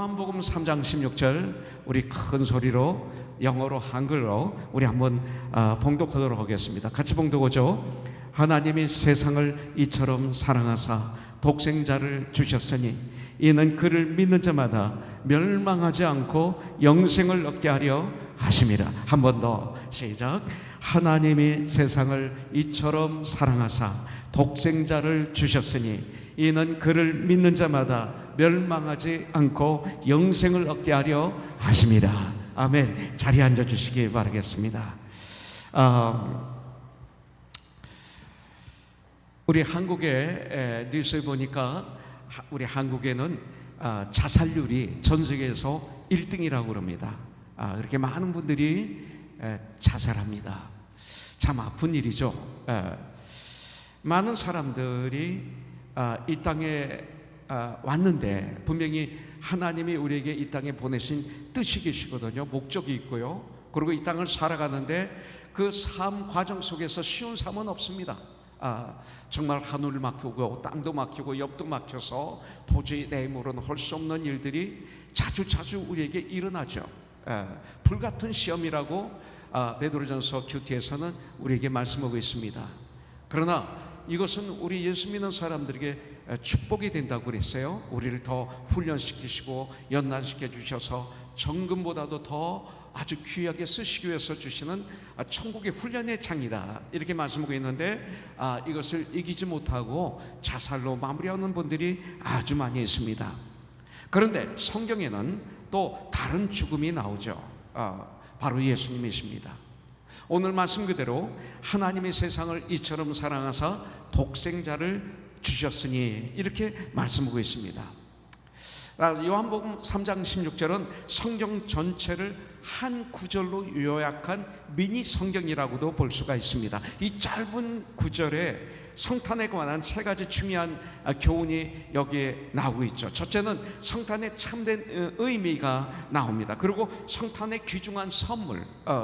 요한복음 3장 16절 우리 큰 소리로 영어로 한글로 우리 한번 봉독하도록 하겠습니다. 같이 봉독하죠. 하나님이 세상을 이처럼 사랑하사 독생자를 주셨으니 이는 그를 믿는 자마다 멸망하지 않고 영생을 얻게 하려 하심이라. 한 번 더 시작. 하나님이 세상을 이처럼 사랑하사 독생자를 주셨으니 이는 그를 믿는 자마다 멸망하지 않고 영생을 얻게 하려 하심이라. 아멘. 자리에 앉아 주시기 바라겠습니다. 우리 한국의 뉴스에 보니까 우리 한국에는 자살률이 전 세계에서 1등이라고 그럽니다. 그렇게 많은 분들이 자살합니다. 참 아픈 일이죠. 많은 사람들이 이 땅에 왔는데 분명히 하나님이 우리에게 이 땅에 보내신 뜻이 계시거든요. 목적이 있고요. 그리고 이 땅을 살아가는데 그 삶 과정 속에서 쉬운 삶은 없습니다. 정말 하늘을 막히고 땅도 막히고 옆도 막혀서 도저히 내 힘으로는 할 수 없는 일들이 자주 우리에게 일어나죠. 불같은 시험이라고 베드로전서 큐티에서는 우리에게 말씀하고 있습니다. 그러나 이것은 우리 예수 믿는 사람들에게 축복이 된다고 그랬어요. 우리를 더 훈련시키시고 연단시켜 주셔서 정금보다도 더 아주 귀하게 쓰시기 위해서 주시는 천국의 훈련의 장이다, 이렇게 말씀하고 있는데 이것을 이기지 못하고 자살로 마무리하는 분들이 아주 많이 있습니다. 그런데 성경에는 또 다른 죽음이 나오죠. 바로 예수님이십니다. 오늘 말씀 그대로 하나님의 세상을 이처럼 사랑하사 독생자를 주셨으니 이렇게 말씀하고 있습니다. 요한복음 3장 16절은 성경 전체를 한 구절로 요약한 미니 성경이라고도 볼 수가 있습니다. 이 짧은 구절에 성탄에 관한 세 가지 중요한 교훈이 여기에 나오고 있죠. 첫째는 성탄의 참된 의미가 나옵니다. 그리고 성탄의 귀중한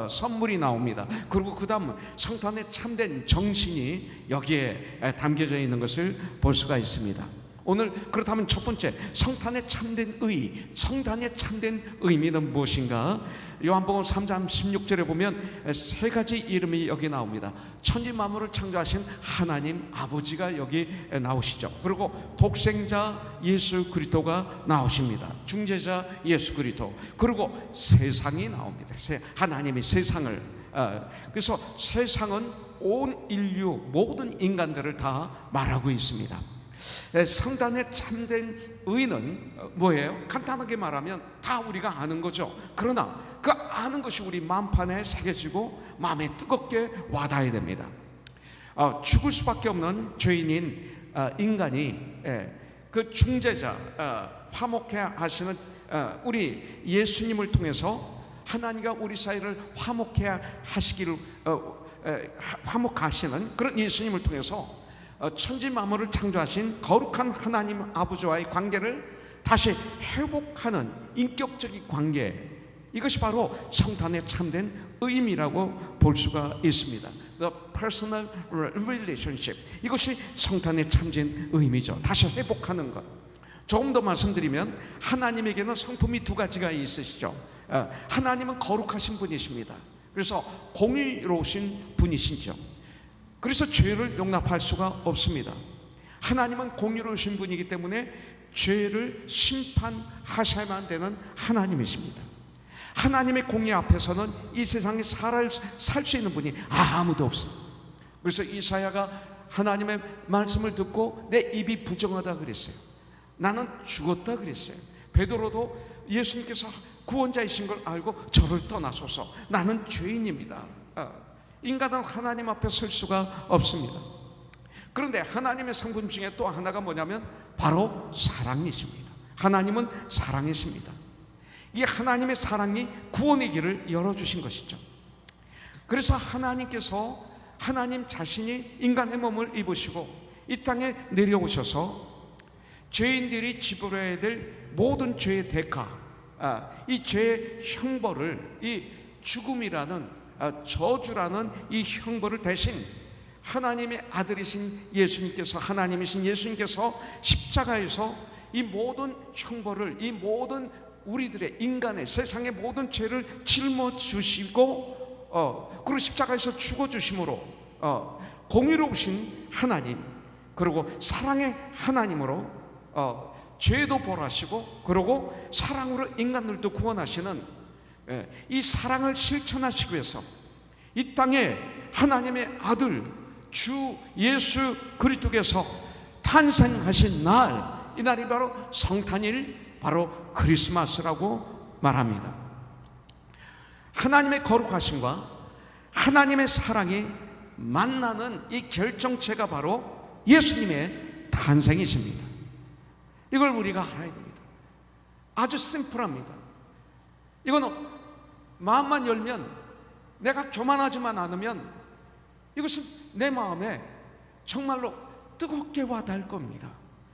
선물이 나옵니다. 그리고 그 다음 성탄의 참된 정신이 여기에 담겨져 있는 것을 볼 수가 있습니다. 오늘 그렇다면 첫 번째, 성탄의 참된 의미는 무엇인가? 요한복음 3장 16절에 보면 세 가지 이름이 여기 나옵니다. 천지 만물을 창조하신 하나님 아버지가 여기 나오시죠. 그리고 독생자 예수 그리스도가 나오십니다. 중재자 예수 그리스도. 그리고 세상이 나옵니다. 하나님이 세상을, 그래서 세상은 온 인류 모든 인간들을 다 말하고 있습니다. 성탄의 참된 의는 뭐예요? 간단하게 말하면 다 우리가 아는 거죠. 그러나 그 아는 것이 우리 마음판에 새겨지고 마음에 뜨겁게 와닿아야 됩니다. 죽을 수밖에 없는 죄인인 인간이 그 중재자, 화목해 하시는 우리 예수님을 통해서 하나님과 우리 사이를 화목해 하시기를 화목하시는 그런 예수님을 통해서 천지 만물을 창조하신 거룩한 하나님 아버지와의 관계를 다시 회복하는 인격적인 관계, 이것이 바로 성탄의 참된 의미라고 볼 수가 있습니다. The personal relationship, 이것이 성탄의 참된 의미죠. 다시 회복하는 것. 조금 더 말씀드리면 하나님에게는 성품이 두 가지가 있으시죠. 하나님은 거룩하신 분이십니다. 그래서 공의로우신 분이시죠. 그래서 죄를 용납할 수가 없습니다. 하나님은 공의로우신 분이기 때문에 죄를 심판하셔야만 되는 하나님이십니다. 하나님의 공의 앞에서는 이 세상에 살 수 있는 분이 아무도 없습니다. 그래서 이사야가 하나님의 말씀을 듣고 내 입이 부정하다 그랬어요. 나는 죽었다 그랬어요. 베드로도 예수님께서 구원자이신 걸 알고 저를 떠나소서, 나는 죄인입니다. 인간은 하나님 앞에 설 수가 없습니다. 그런데 하나님의 성품 중에 또 하나가 뭐냐면 바로 사랑이십니다. 하나님은 사랑이십니다. 이 하나님의 사랑이 구원의 길을 열어주신 것이죠. 그래서 하나님께서 하나님 자신이 인간의 몸을 입으시고 이 땅에 내려오셔서 죄인들이 지불해야 될 모든 죄의 대가, 이 죄의 형벌을, 이 죽음이라는 저주라는 이 형벌을 대신 하나님의 아들이신 예수님께서, 하나님이신 예수님께서 십자가에서 이 모든 형벌을, 이 모든 우리들의 인간의 세상의 모든 죄를 짊어주시고 그리고 십자가에서 죽어주심으로 공의로우신 하나님, 그리고 사랑의 하나님으로 죄도 벌하시고 그리고 사랑으로 인간들도 구원하시는 이 사랑을 실천하시기 위해서 이 땅에 하나님의 아들 주 예수 그리스도께서 탄생하신 날, 이 날이 바로 성탄일, 바로 크리스마스라고 말합니다. 하나님의 거룩하심과 하나님의 사랑이 만나는 이 결정체가 바로 예수님의 탄생이십니다. 이걸 우리가 알아야 됩니다. 아주 심플합니다. 이거는 마음만 열면, 내가 교만하지만 않으면 이것은 내 마음에 정말로 뜨겁게 와닿을 겁니다.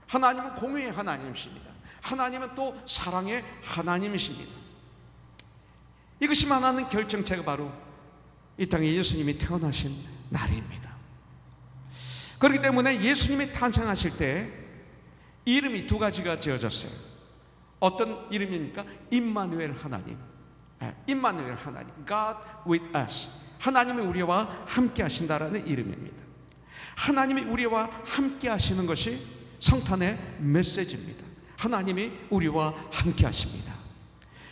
하나님은 공의의 하나님이십니다. 하나님은 또 사랑의 하나님이십니다. 이것이 만나는 결정체가 바로 이 땅에 예수님이 태어나신 날입니다. 그렇기 때문에 예수님이 탄생하실 때 이름이 두 가지가 지어졌어요. 어떤 이름입니까? 임마누엘 하나님, 임마누엘 하나님, God with us, 하나님이 우리와 함께 하신다라는 이름입니다. 하나님이 우리와 함께 하시는 것이 성탄의 메시지입니다. 하나님이 우리와 함께 하십니다.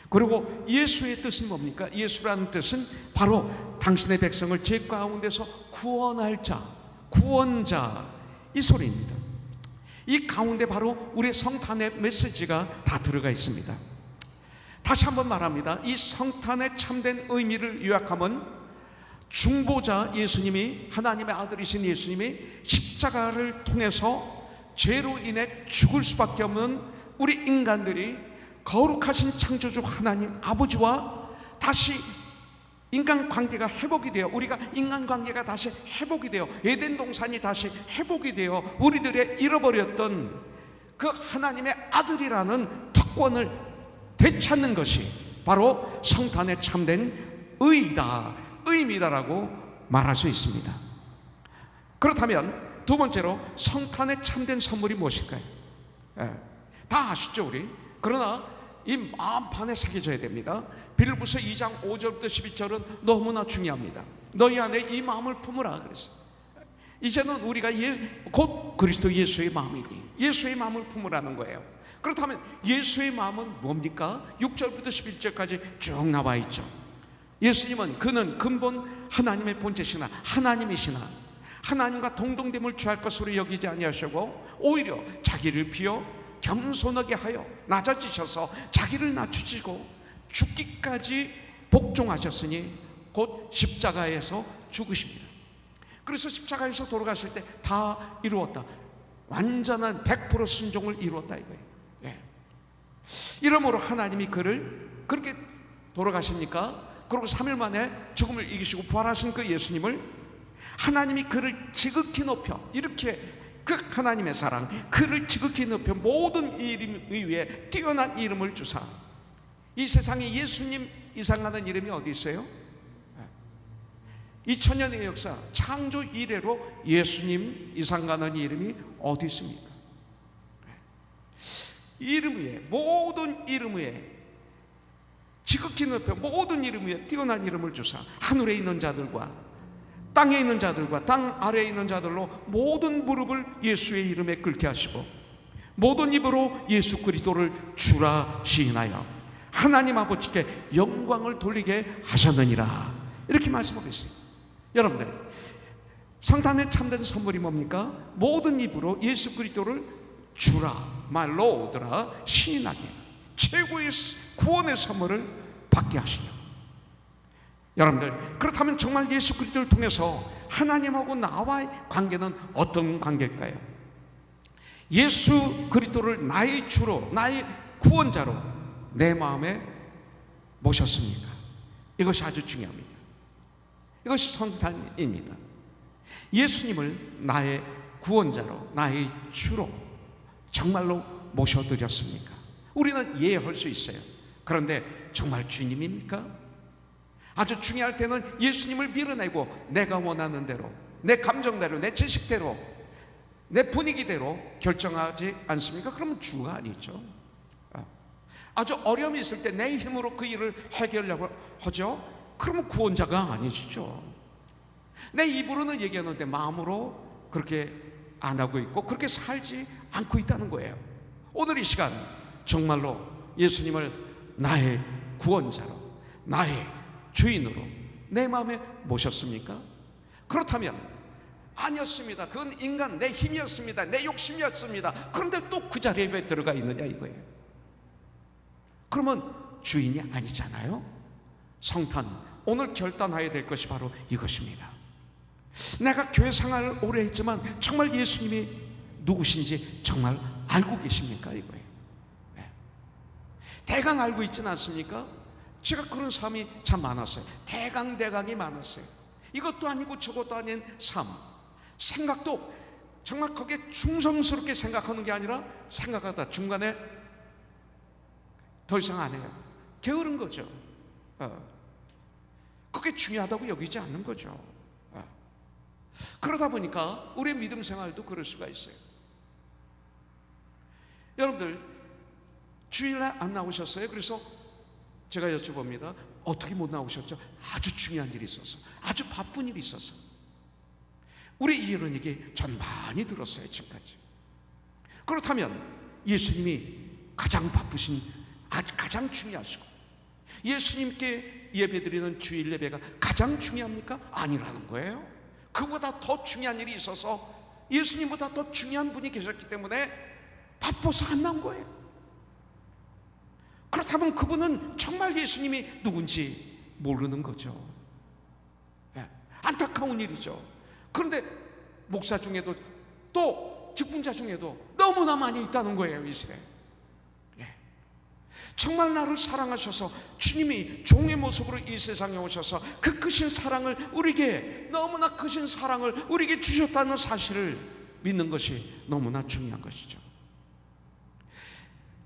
그리고 예수의 뜻은 뭡니까? 예수라는 뜻은 바로 당신의 백성을 죄 가운데서 구원할 자, 구원자, 이 소리입니다. 이 가운데 바로 우리의 성탄의 메시지가 다 들어가 있습니다. 다시 한번 말합니다. 이 성탄의 참된 의미를 요약하면 중보자 예수님이, 하나님의 아들이신 예수님이 십자가를 통해서 죄로 인해 죽을 수밖에 없는 우리 인간들이 거룩하신 창조주 하나님 아버지와 다시 인간관계가 회복이 되어, 우리가 인간관계가 다시 회복이 되어, 에덴 동산이 다시 회복이 되어 우리들의 잃어버렸던 그 하나님의 아들이라는 특권을 되찾는 것이 바로 성탄의 참된 의이다, 의미다라고 말할 수 있습니다. 그렇다면 두 번째로 성탄의 참된 선물이 무엇일까요? 다 아시죠 우리? 그러나 이 마음판에 새겨져야 됩니다. 빌립보서 2장 5절부터 12절은 너무나 중요합니다. 너희 안에 이 마음을 품으라 그랬어요. 이제는 우리가 곧 그리스도 예수의 마음이니 예수의 마음을 품으라는 거예요. 그렇다면 예수의 마음은 뭡니까? 6절부터 11절까지 쭉 나와 있죠. 예수님은 그는 근본 하나님의 본체시나 하나님이시나 하나님과 동등됨을 취할 것으로 여기지 아니하시고 오히려 자기를 비워 겸손하게 하여 낮아지셔서 자기를 낮추시고 죽기까지 복종하셨으니 곧 십자가에서 죽으십니다. 그래서 십자가에서 돌아가실 때 다 이루었다, 완전한 100% 순종을 이루었다 이거예요. 이러므로 하나님이 그를 그렇게 돌아가십니까? 그리고 3일 만에 죽음을 이기시고 부활하신 그 예수님을 하나님이 그를 지극히 높여, 이렇게 그 하나님의 사랑, 그를 지극히 높여 모든 이름 위에 뛰어난 이름을 주사, 이 세상에 예수님 이상하는 이름이 어디 있어요? 2000년의 역사, 창조 이래로 예수님 이상하는 이름이 어디 있습니까? 이름 위에, 모든 이름 위에 지극히 높여 모든 이름 위에 뛰어난 이름을 주사 하늘에 있는 자들과 땅에 있는 자들과 땅 아래에 있는 자들로 모든 무릎을 예수의 이름에 꿇게 하시고 모든 입으로 예수 그리스도를 주라 시인하여 하나님 아버지께 영광을 돌리게 하셨느니라, 이렇게 말씀하고 있어요. 여러분들, 성탄의 참된 선물이 뭡니까? 모든 입으로 예수 그리스도를 주라, my Lord라 시인하게, 최고의 구원의 선물을 받게 하시려. 여러분들, 그렇다면 정말 예수 그리스도를 통해서 하나님하고 나와의 관계는 어떤 관계일까요? 예수 그리스도를 나의 주로, 나의 구원자로 내 마음에 모셨습니까? 이것이 아주 중요합니다. 이것이 성탄입니다. 예수님을 나의 구원자로, 나의 주로 정말로 모셔드렸습니까? 우리는 이해할 수 있어요. 그런데 정말 주님입니까? 아주 중요할 때는 예수님을 밀어내고 내가 원하는 대로, 내 감정대로, 내 지식대로, 내 분위기대로 결정하지 않습니까? 그러면 주가 아니죠. 아주 어려움이 있을 때 내 힘으로 그 일을 해결하려고 하죠. 그러면 구원자가 아니시죠. 내 입으로는 얘기하는데 마음으로 그렇게 안 하고 있고 그렇게 살지 않고 있다는 거예요. 오늘 이 시간 정말로 예수님을 나의 구원자로, 나의 주인으로 내 마음에 모셨습니까? 그렇다면 아니었습니다. 그건 인간 내 힘이었습니다. 내 욕심이었습니다. 그런데 또 그 자리에 왜 들어가 있느냐 이거예요. 그러면 주인이 아니잖아요. 성탄, 오늘 결단해야 될 것이 바로 이것입니다. 내가 교회 생활을 오래 했지만 정말 예수님이 누구신지 정말 알고 계십니까 이거예요. 네. 대강 알고 있지는 않습니까? 제가 그런 삶이 참 많았어요. 대강이 많았어요. 이것도 아니고 저것도 아닌 삶, 생각도 정말 거기에 충성스럽게 생각하는 게 아니라 생각하다 중간에 더 이상 안 해요. 게으른 거죠. 그게 중요하다고 여기지 않는 거죠. 그러다 보니까 우리의 믿음 생활도 그럴 수가 있어요. 여러분들 주일날 안 나오셨어요? 그래서 제가 여쭤봅니다. 어떻게 못 나오셨죠? 아주 중요한 일이 있어서, 아주 바쁜 일이 있어서. 우리 이런 얘기 전 많이 들었어요 지금까지. 그렇다면 예수님이 가장 바쁘신, 가장 중요하시고 예수님께 예배드리는 주일 예배가 가장 중요합니까? 아니라는 거예요. 그보다 더 중요한 일이 있어서 예수님보다 더 중요한 분이 계셨기 때문에 바빠서 안 나온 거예요. 그렇다면 그분은 정말 예수님이 누군지 모르는 거죠. 안타까운 일이죠. 그런데 목사 중에도 또 직분자 중에도 너무나 많이 있다는 거예요 이 시대에. 정말 나를 사랑하셔서 주님이 종의 모습으로 이 세상에 오셔서 그 크신 사랑을 우리에게, 너무나 크신 사랑을 우리에게 주셨다는 사실을 믿는 것이 너무나 중요한 것이죠.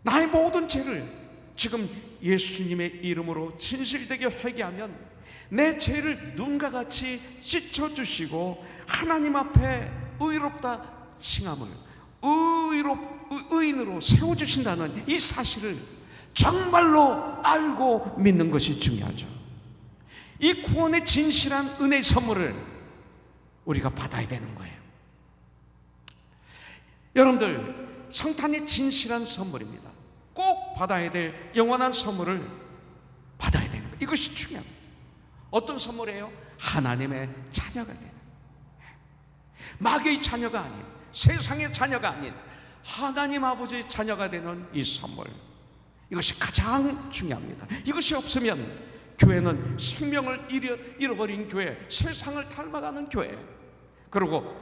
나의 모든 죄를 지금 예수님의 이름으로 진실되게 회개하면 내 죄를 눈과 같이 씻어주시고 하나님 앞에 의롭다 칭함을 의인으로 세워주신다는 이 사실을 정말로 알고 믿는 것이 중요하죠. 이 구원의 진실한 은혜의 선물을 우리가 받아야 되는 거예요. 여러분들, 성탄이 진실한 선물입니다. 꼭 받아야 될 영원한 선물을 받아야 되는 거예요. 이것이 중요합니다. 어떤 선물이에요? 하나님의 자녀가 되는, 마귀의 자녀가 아닌, 세상의 자녀가 아닌 하나님 아버지의 자녀가 되는 이 선물, 이것이 가장 중요합니다. 이것이 없으면 교회는 생명을 잃어버린 교회, 세상을 닮아가는 교회, 그리고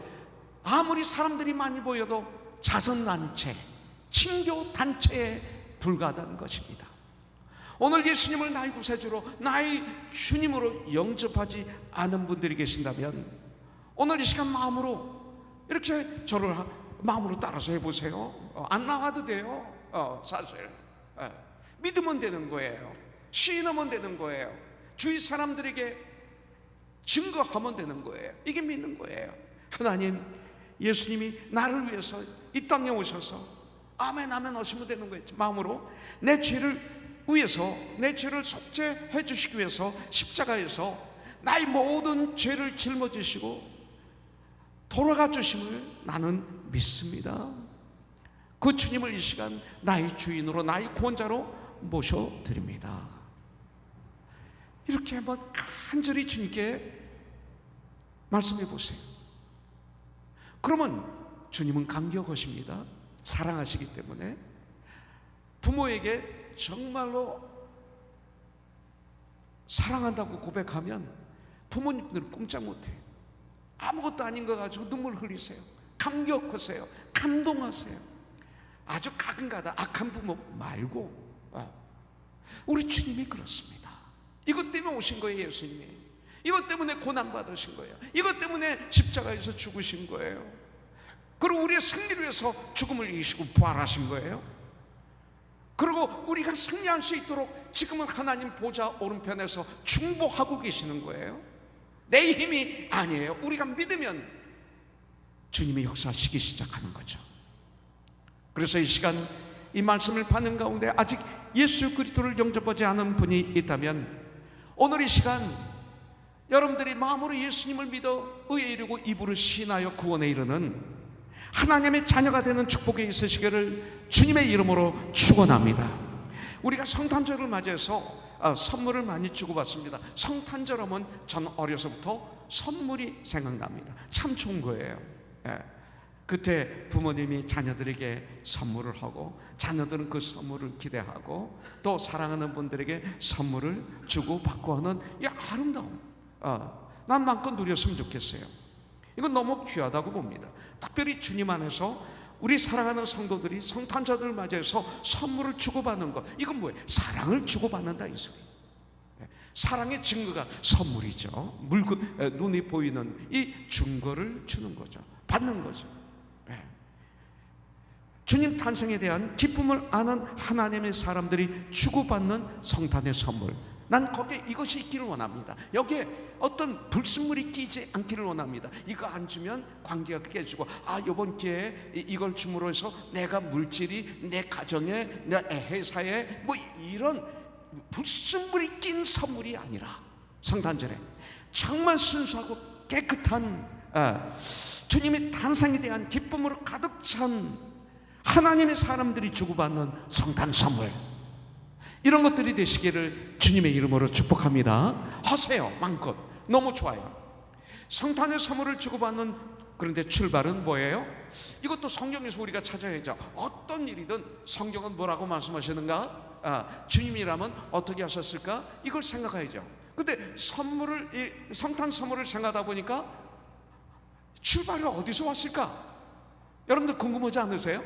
아무리 사람들이 많이 보여도 자선단체, 친교단체에 불과하다는 것입니다. 오늘 예수님을 나의 구세주로, 나의 주님으로 영접하지 않은 분들이 계신다면 오늘 이 시간 마음으로 이렇게 저를 마음으로 따라서 해보세요. 안 나와도 돼요. 사실 믿으면 되는 거예요. 시인하면 되는 거예요. 주위 사람들에게 증거하면 되는 거예요. 이게 믿는 거예요. 하나님, 예수님이 나를 위해서 이 땅에 오셔서 아멘 아멘 하시면 되는 거예요. 마음으로 내 죄를 위해서, 내 죄를 속죄해 주시기 위해서 십자가에서 나의 모든 죄를 짊어지시고 돌아가 주심을 나는 믿습니다. 그 주님을 이 시간 나의 주인으로, 나의 구원자로 모셔드립니다. 이렇게 한번 간절히 주님께 말씀해 보세요. 그러면 주님은 감격하십니다. 사랑하시기 때문에. 부모에게 정말로 사랑한다고 고백하면 부모님들은 꼼짝 못해요. 아무것도 아닌 거 가지고 눈물 흘리세요. 감격하세요. 감동하세요. 아주 가끔가다 악한 부모 말고 우리 주님이 그렇습니다. 이것 때문에 오신 거예요. 예수님이 이것 때문에 고난받으신 거예요. 이것 때문에 십자가에서 죽으신 거예요. 그리고 우리의 승리를 위해서 죽음을 이기시고 부활하신 거예요. 그리고 우리가 승리할 수 있도록 지금은 하나님 보좌 오른편에서 중보하고 계시는 거예요. 내 힘이 아니에요. 우리가 믿으면 주님이 역사하시기 시작하는 거죠. 그래서 이 시간 이 말씀을 받는 가운데 아직 예수 그리스도를 영접하지 않은 분이 있다면 오늘 이 시간 여러분들이 마음으로 예수님을 믿어 의에 이르고 입으로 시인하여 구원에 이르는 하나님의 자녀가 되는 축복에 있으시기를 주님의 이름으로 축원합니다. 우리가 성탄절을 맞이해서 선물을 많이 주고받습니다. 성탄절 하면 전 어려서부터 선물이 생각납니다. 참 좋은 거예요. 그때 부모님이 자녀들에게 선물을 하고 자녀들은 그 선물을 기대하고 또 사랑하는 분들에게 선물을 주고받고 하는 이 아름다움, 난 마음껏 누렸으면 좋겠어요. 이건 너무 귀하다고 봅니다. 특별히 주님 안에서 우리 사랑하는 성도들이 성탄절을 맞이해서 선물을 주고받는 것, 이건 뭐예요? 사랑을 주고받는다 이 소리. 사랑의 증거가 선물이죠. 눈이 보이는 이 증거를 주는 거죠. 받는 거죠. 주님 탄생에 대한 기쁨을 아는 하나님의 사람들이 주고받는 성탄의 선물, 난 거기에 이것이 있기를 원합니다. 여기에 어떤 불순물이 끼지 않기를 원합니다. 이거 안 주면 관계가 깨지고, 이번 기회에 이걸 줌으로 해서 내가 물질이 내 가정에, 내 회사에 뭐 이런 불순물이 낀 선물이 아니라 성탄절에 정말 순수하고 깨끗한 주님의 탄생에 대한 기쁨으로 가득 찬 하나님의 사람들이 주고받는 성탄 선물, 이런 것들이 되시기를 주님의 이름으로 축복합니다. 하세요. 마음껏. 너무 좋아요. 성탄의 선물을 주고받는, 그런데 출발은 뭐예요? 이것도 성경에서 우리가 찾아야죠. 어떤 일이든 성경은 뭐라고 말씀하시는가? 주님이라면 어떻게 하셨을까? 이걸 생각해야죠. 근데 성탄 선물을 생각하다 보니까 출발이 어디서 왔을까? 여러분들 궁금하지 않으세요?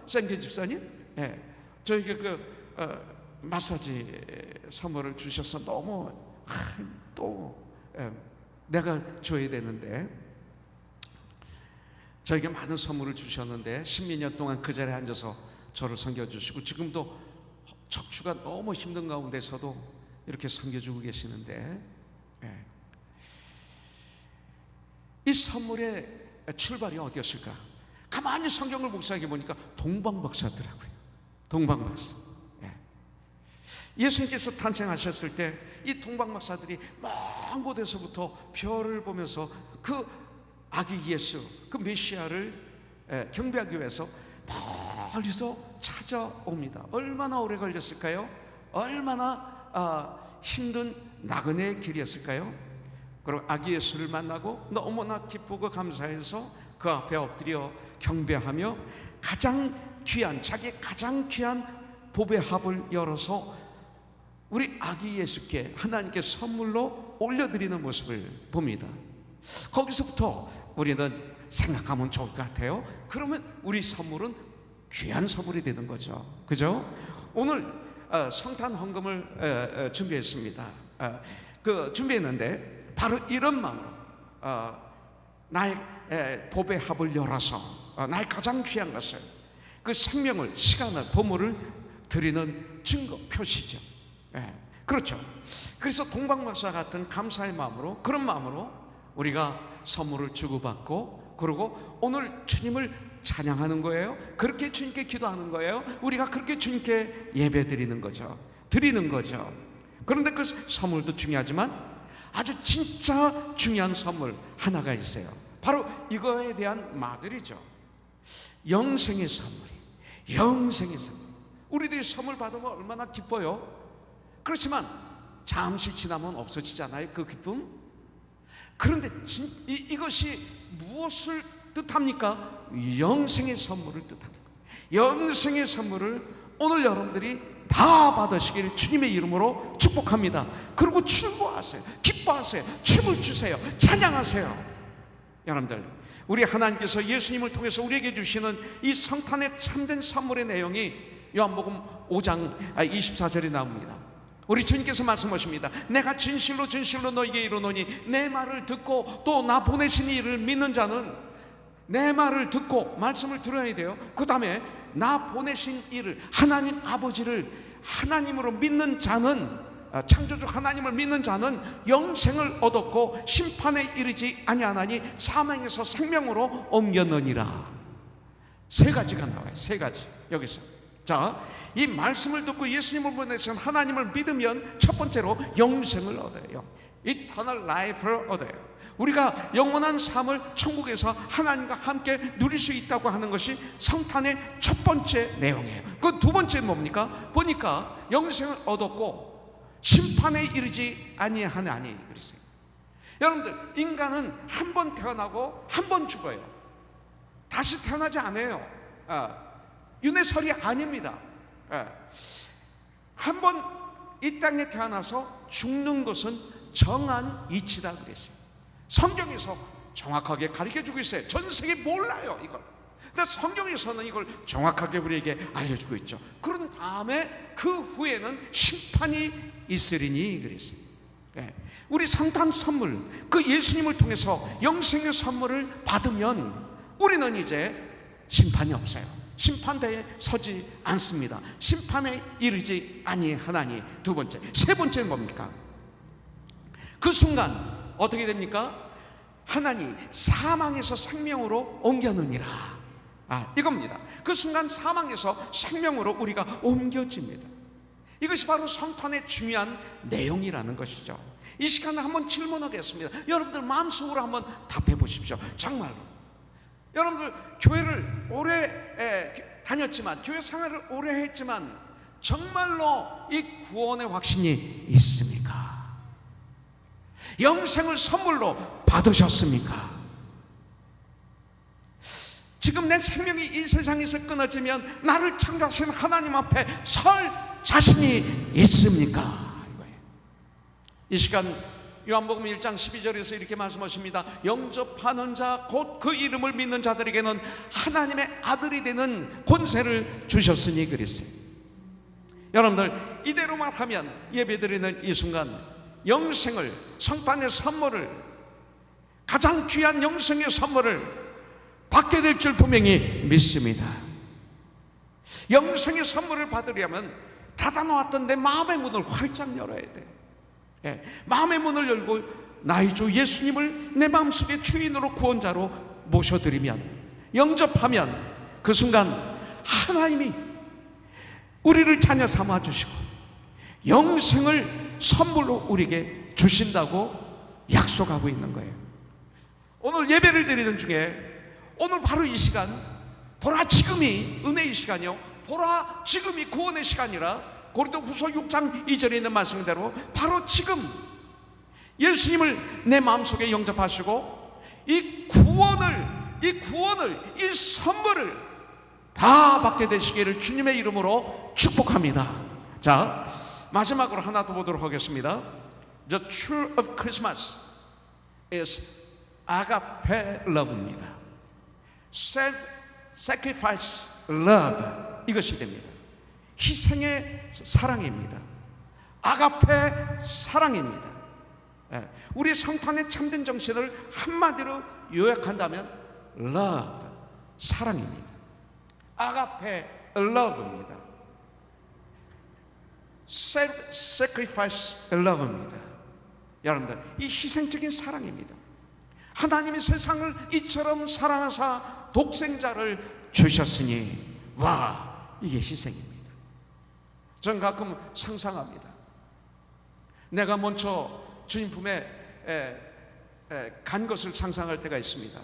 샌디 집사님? 저에게 마사지 선물을 주셔서 너무 내가 줘야 되는데, 저에게 많은 선물을 주셨는데 10몇 동안 그 자리에 앉아서 저를 섬겨주시고, 지금도 척추가 너무 힘든 가운데서도 이렇게 섬겨주고 계시는데, 이 선물의 출발이 어디였을까? 가만히 성경을 묵상해 보니까 동방박사더라고요. 동방박사. 예수님께서 탄생하셨을 때 이 동방박사들이 먼 곳에서부터 별을 보면서 그 아기 예수, 그 메시아를 경배하기 위해서 멀리서 찾아옵니다. 얼마나 오래 걸렸을까요? 얼마나 힘든 나그네의 길이었을까요? 그리고 아기 예수를 만나고 너무나 기쁘고 감사해서 그 앞에 엎드려 경배하며 자기 가장 귀한 보배 합을 열어서 우리 아기 예수께 하나님께 선물로 올려드리는 모습을 봅니다. 거기서부터 우리는 생각하면 좋을 것 같아요. 그러면 우리 선물은 귀한 선물이 되는 거죠. 그죠? 오늘 성탄 헌금을 준비했습니다. 준비했는데 바로 이런 마음으로 나의 보배 합을 열어서 나의 가장 귀한 것을, 그 생명을, 시간을, 보물을 드리는 증거, 표시죠. 그렇죠. 그래서 동방박사 같은 감사의 마음으로, 그런 마음으로 우리가 선물을 주고받고, 그리고 오늘 주님을 찬양하는 거예요. 그렇게 주님께 기도하는 거예요. 우리가 그렇게 주님께 예배 드리는 거죠. 그런데 그 선물도 중요하지만 아주 진짜 중요한 선물 하나가 있어요. 바로 이거에 대한 마들이죠. 영생의 선물. 우리들이 선물 받으면 얼마나 기뻐요. 그렇지만 잠시 지나면 없어지잖아요, 그 기쁨. 그런데 이것이 무엇을 뜻합니까? 영생의 선물을 뜻합니다. 영생의 선물을 오늘 여러분들이 다 받으시길 주님의 이름으로 축복합니다. 그리고 출보하세요. 기뻐하세요. 춤을 추세요. 찬양하세요. 여러분들, 우리 하나님께서 예수님을 통해서 우리에게 주시는 이 성탄의 참된 선물의 내용이 요한복음 5장 24절에 나옵니다. 우리 주님께서 말씀하십니다. 내가 진실로 너희에게 이르노니 내 말을 듣고 또 나 보내신 이를 믿는 자는, 내 말을 듣고 말씀을 들어야 돼요. 그 다음에 나 보내신 이를, 하나님 아버지를 하나님으로 믿는 자는, 창조주 하나님을 믿는 자는 영생을 얻었고 심판에 이르지 아니하나니 사망에서 생명으로 옮겼느니라. 세 가지가 나와요. 세 가지. 여기서. 자, 이 말씀을 듣고 예수님을 보내신 하나님을 믿으면 첫 번째로 영생을 얻어요. Eternal life를 얻어요. 우리가 영원한 삶을 천국에서 하나님과 함께 누릴 수 있다고 하는 것이 성탄의 첫 번째 내용이에요. 그 두 번째는 뭡니까? 보니까 영생을 얻었고 심판에 이르지 아니하나니 그랬어요. 여러분들, 인간은 한 번 태어나고 한 번 죽어요. 다시 태어나지 않아요. 윤회설이 아닙니다. 한 번 이 땅에 태어나서 죽는 것은 정한 이치다 그랬어요. 성경에서 정확하게 가르쳐주고 있어요. 전 세계 몰라요 이걸. 근데 성경에서는 이걸 정확하게 우리에게 알려주고 있죠. 그런 다음에 그 후에는 심판이 있으리니 그랬어요. 우리 성탄 선물, 그 예수님을 통해서 영생의 선물을 받으면 우리는 이제 심판이 없어요. 심판대에 서지 않습니다. 심판에 이르지 아니하나니. 두 번째. 세 번째는 뭡니까? 그 순간 어떻게 됩니까? 하나님 사망에서 생명으로 옮겨느니라. 이겁니다. 그 순간 사망에서 생명으로 우리가 옮겨집니다. 이것이 바로 성탄의 중요한 내용이라는 것이죠. 이 시간에 한번 질문하겠습니다. 여러분들 마음속으로 한번 답해 보십시오. 정말로 여러분들 교회를 오래 다녔지만, 교회 생활을 오래 했지만 정말로 이 구원의 확신이 있습니까? 영생을 선물로 받으셨습니까? 지금 내 생명이 이 세상에서 끊어지면 나를 창조하신 하나님 앞에 설 자신이 있습니까? 이거예요. 이 시간 요한복음 1장 12절에서 이렇게 말씀하십니다. 영접하는 자 곧 그 이름을 믿는 자들에게는 하나님의 아들이 되는 권세를 주셨으니 그랬어요. 여러분들, 이대로만 하면 예배드리는 이 순간 영생을, 성탄의 선물을, 가장 귀한 영생의 선물을 받게 될 줄 분명히 믿습니다. 영생의 선물을 받으려면 닫아놓았던 내 마음의 문을 활짝 열어야 돼. 마음의 문을 열고 나의 주 예수님을 내 마음속의 주인으로 구원자로 모셔드리면, 영접하면 그 순간 하나님이 우리를 자녀 삼아주시고 영생을 선물로 우리에게 주신다고 약속하고 있는 거예요. 오늘 예배를 드리는 중에 오늘 바로 이 시간, 보라 지금이 은혜의 시간이요, 보라 지금이 구원의 시간이라 고린도후서 6장 2절에 있는 말씀대로 바로 지금 예수님을 내 마음속에 영접하시고 이 구원을, 이 선물을 다 받게 되시기를 주님의 이름으로 축복합니다. 자, 마지막으로 하나 더 보도록 하겠습니다. The truth of Christmas is agape love입니다. self-sacrifice love, 이것이 됩니다. 희생의 사랑입니다. 아가페 사랑입니다. 우리 성탄의 참된 정신을 한마디로 요약한다면 love, 사랑입니다. 아가페 love입니다. self-sacrifice love입니다. 여러분들, 이 희생적인 사랑입니다. 하나님이 세상을 이처럼 사랑하사 독생자를 주셨으니, 와, 이게 희생입니다. 저는 가끔 상상합니다. 내가 먼저 주님 품에 간 것을 상상할 때가 있습니다.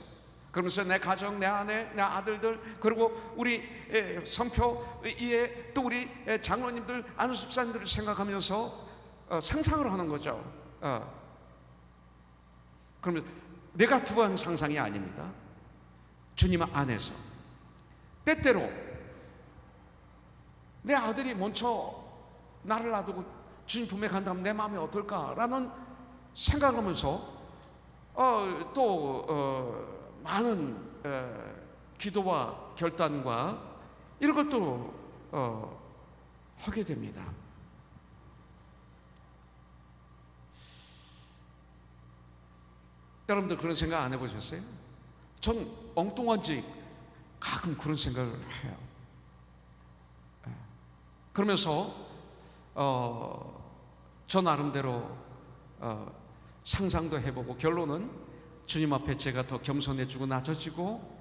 그러면서 내 가정, 내 아내, 내 아들들, 그리고 우리 성표에 또 우리 장로님들, 안수집사님들을 생각하면서 상상을 하는 거죠. 그러면 내가 두한 상상이 아닙니다. 주님 안에서 때때로 내 아들이 먼저 나를 놔두고 주님 품에 간다면 내 마음이 어떨까라는 생각을 하면서 많은 기도와 결단과 이런 것도 하게 됩니다. 여러분들 그런 생각 안 해보셨어요? 전 엉뚱한지 가끔 그런 생각을 해요. 그러면서 저 나름대로 상상도 해보고 결론은 주님 앞에 제가 더 겸손해지고 낮아지고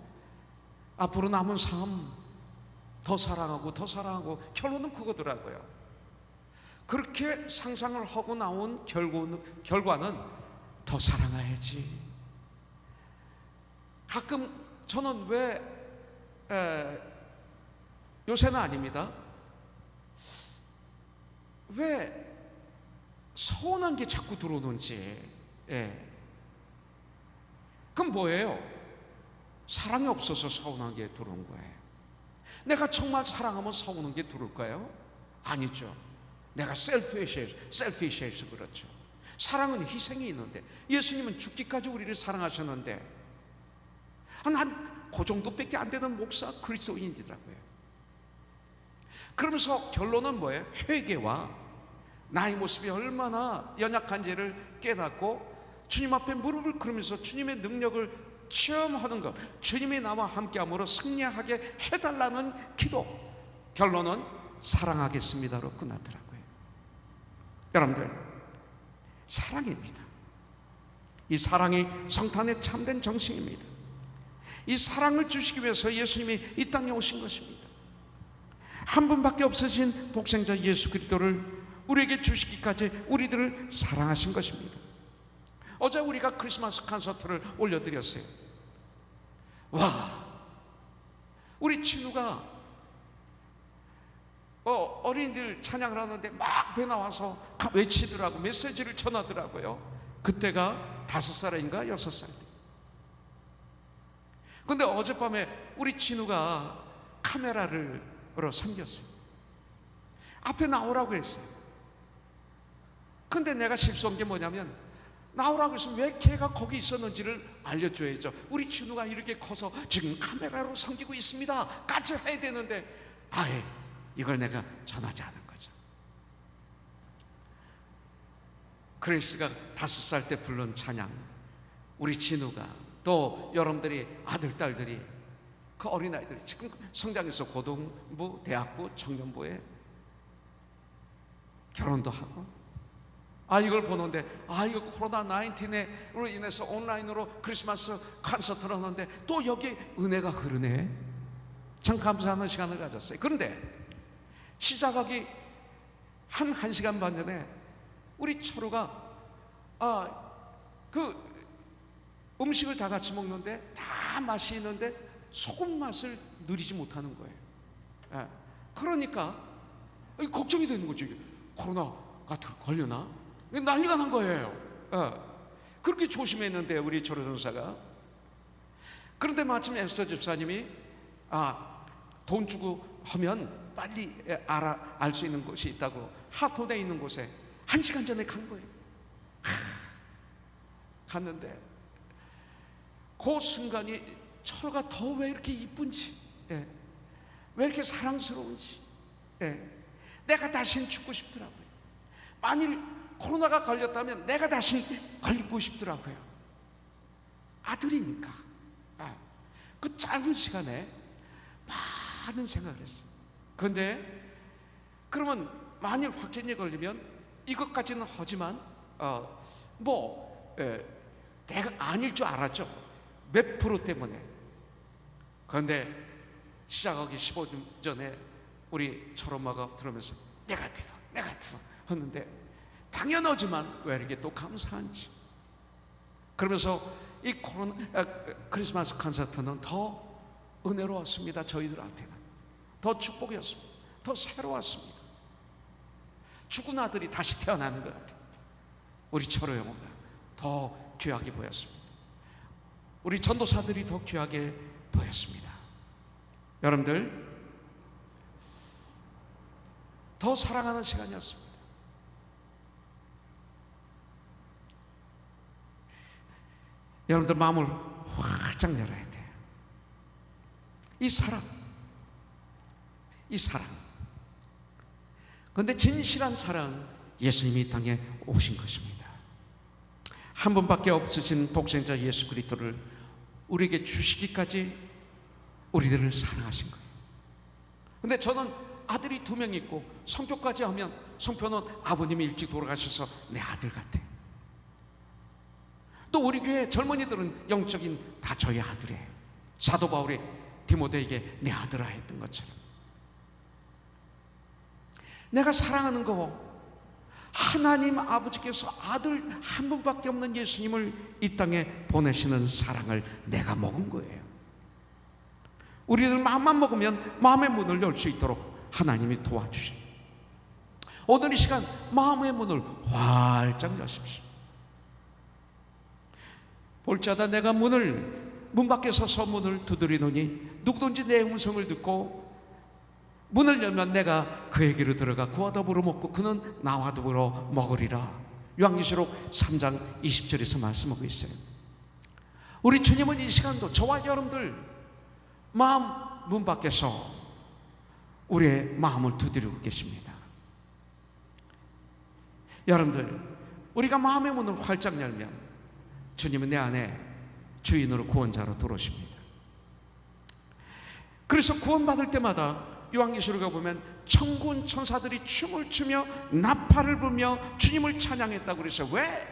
앞으로 남은 삶 더 사랑하고 더 사랑하고, 결론은 그거더라고요. 그렇게 상상을 하고 나온 결과는 더 사랑해야지. 가끔 저는 요새는 아닙니다, 왜 서운한 게 자꾸 들어오는지. 그럼 뭐예요? 사랑이 없어서 서운한 게 들어온 거예요. 내가 정말 사랑하면 서운한 게 들어올까요? 아니죠. 내가 셀피시해서 그렇죠. 사랑은 희생이 있는데, 예수님은 죽기까지 우리를 사랑하셨는데, 난 그 정도밖에 안 되는 목사 그리스도인이더라고요. 그러면서 결론은 뭐예요? 회개와 나의 모습이 얼마나 연약한지를 깨닫고 주님 앞에 무릎을 꿇으면서 주님의 능력을 체험하는 것, 주님이 나와 함께함으로 승리하게 해달라는 기도. 결론은 사랑하겠습니다로 끝나더라고요. 여러분들, 사랑입니다. 이 사랑이 성탄의 참된 정신입니다. 이 사랑을 주시기 위해서 예수님이 이 땅에 오신 것입니다. 한 분밖에 없으신 독생자 예수 그리스도를 우리에게 주시기까지 우리들을 사랑하신 것입니다. 어제 우리가 크리스마스 콘서트를 올려드렸어요. 와, 우리 친구가 어린이들 찬양을 하는데 막 배 나와서 외치더라고, 메시지를 전하더라고요. 그때가 5살인가 6살 때. 근데 어젯밤에 우리 진우가 카메라를 섬겼어요. 앞에 나오라고 했어요. 근데 내가 실수한 게 뭐냐면, 나오라고 했으면 왜 걔가 거기 있었는지를 알려줘야죠. 우리 진우가 이렇게 커서 지금 카메라로 섬기고 있습니다 까지 해야 되는데, 아예 이걸 내가 전하지 않은 거죠. 그레이스가 5살 때 부른 찬양, 우리 진우가, 또 여러분들이 아들, 딸들이, 그 어린아이들이 지금 성장해서 고등부, 대학부, 청년부에 결혼도 하고, 이걸 보는데, 이거 코로나19으로 인해서 온라인으로 크리스마스 콘서트를 하는데 또 여기 은혜가 흐르네. 참 감사하는 시간을 가졌어요. 그런데 시작하기 한 1시간 반 전에 우리 철우가 그 음식을 다 같이 먹는데 다 맛이 있는데 소금 맛을 누리지 못하는 거예요. 그러니까 걱정이 되는 거죠. 코로나가 걸려나? 난리가 난 거예요. 그렇게 조심했는데 우리 철우 전사가. 그런데 마침 에스더 집사님이 돈 주고 하면 빨리 알 수 있는 곳이 있다고, 하톤에 있는 곳에 1시간 전에 간 거예요. 갔는데 그 순간이 철우가 더 왜 이렇게 이쁜지, 왜 이렇게 사랑스러운지, 내가 다시 죽고 싶더라고요. 만일 코로나가 걸렸다면 내가 다시 걸리고 싶더라고요. 아들이니까. 그 짧은 시간에 많은 생각을 했어요. 그런데 그러면 만일 확진이 걸리면 이것까지는 하지만 내가 아닐 줄 알았죠. 몇 프로 때문에. 그런데 시작하기 15분 전에 우리 철엄마가 들으면서 네가티브 하는데, 당연하지만 왜 이렇게 또 감사한지. 그러면서 이 크리스마스 콘서트는 더 은혜로웠습니다. 저희들한테는 더 축복이었습니다. 더 새로웠습니다. 죽은 아들이 다시 태어나는 것 같아요. 우리 철호 형가 더 귀하게 보였습니다. 우리 전도사들이 더 귀하게 보였습니다. 여러분들, 더 사랑하는 시간이었습니다. 여러분들 마음을 활짝 열어야 돼요. 이 사랑. 그런데 진실한 사랑은 예수님이 이 땅에 오신 것입니다. 한 분밖에 없으신 독생자 예수 그리스도를 우리에게 주시기까지 우리들을 사랑하신 거예요. 그런데 저는 아들이 2명 있고 성표까지 하면, 성표는 아버님이 일찍 돌아가셔서 내 아들 같아. 또 우리 교회 젊은이들은 영적인 다 저희 아들이에요. 사도 바울이 디모데에게 내 아들아 했던 것처럼 내가 사랑하는 거, 하나님 아버지께서 아들 한 분밖에 없는 예수님을 이 땅에 보내시는 사랑을 내가 먹은 거예요. 우리들 마음만 먹으면 마음의 문을 열 수 있도록 하나님이 도와주셔요. 오늘 이 시간 마음의 문을 활짝 여십시오. 볼지어다 내가 문 밖에 서서 문을 두드리노니 누구든지 내 음성을 듣고 문을 열면 내가 그에게로 들어가 그와 더불어 먹고 그는 나와 더불어 먹으리라. 요한계시록 3장 20절에서 말씀하고 있어요. 우리 주님은 이 시간도 저와 여러분들 마음 문 밖에서 우리의 마음을 두드리고 계십니다. 여러분들, 우리가 마음의 문을 활짝 열면 주님은 내 안에 주인으로 구원자로 들어오십니다. 그래서 구원받을 때마다 요한계시록에 보면 천군 천사들이 춤을 추며 나팔을 불며 주님을 찬양했다고 그래서, 왜?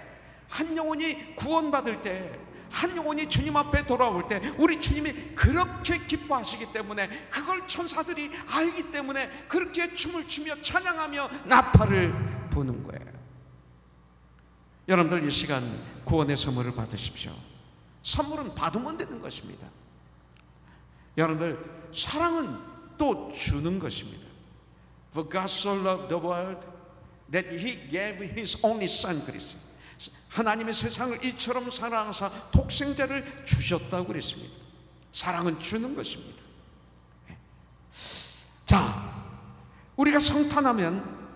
한 영혼이 구원받을 때, 한 영혼이 주님 앞에 돌아올 때 우리 주님이 그렇게 기뻐하시기 때문에, 그걸 천사들이 알기 때문에 그렇게 춤을 추며 찬양하며 나팔을 부는 거예요. 여러분들 이 시간 구원의 선물을 받으십시오. 선물은 받으면 되는 것입니다. 여러분들, 사랑은 또 주는 것입니다. For God so loved the world that He gave His only Son 그랬어요. 하나님의 세상을 이처럼 사랑하사 독생자를 주셨다고 그랬습니다. 사랑은 주는 것입니다. 자, 우리가 성탄하면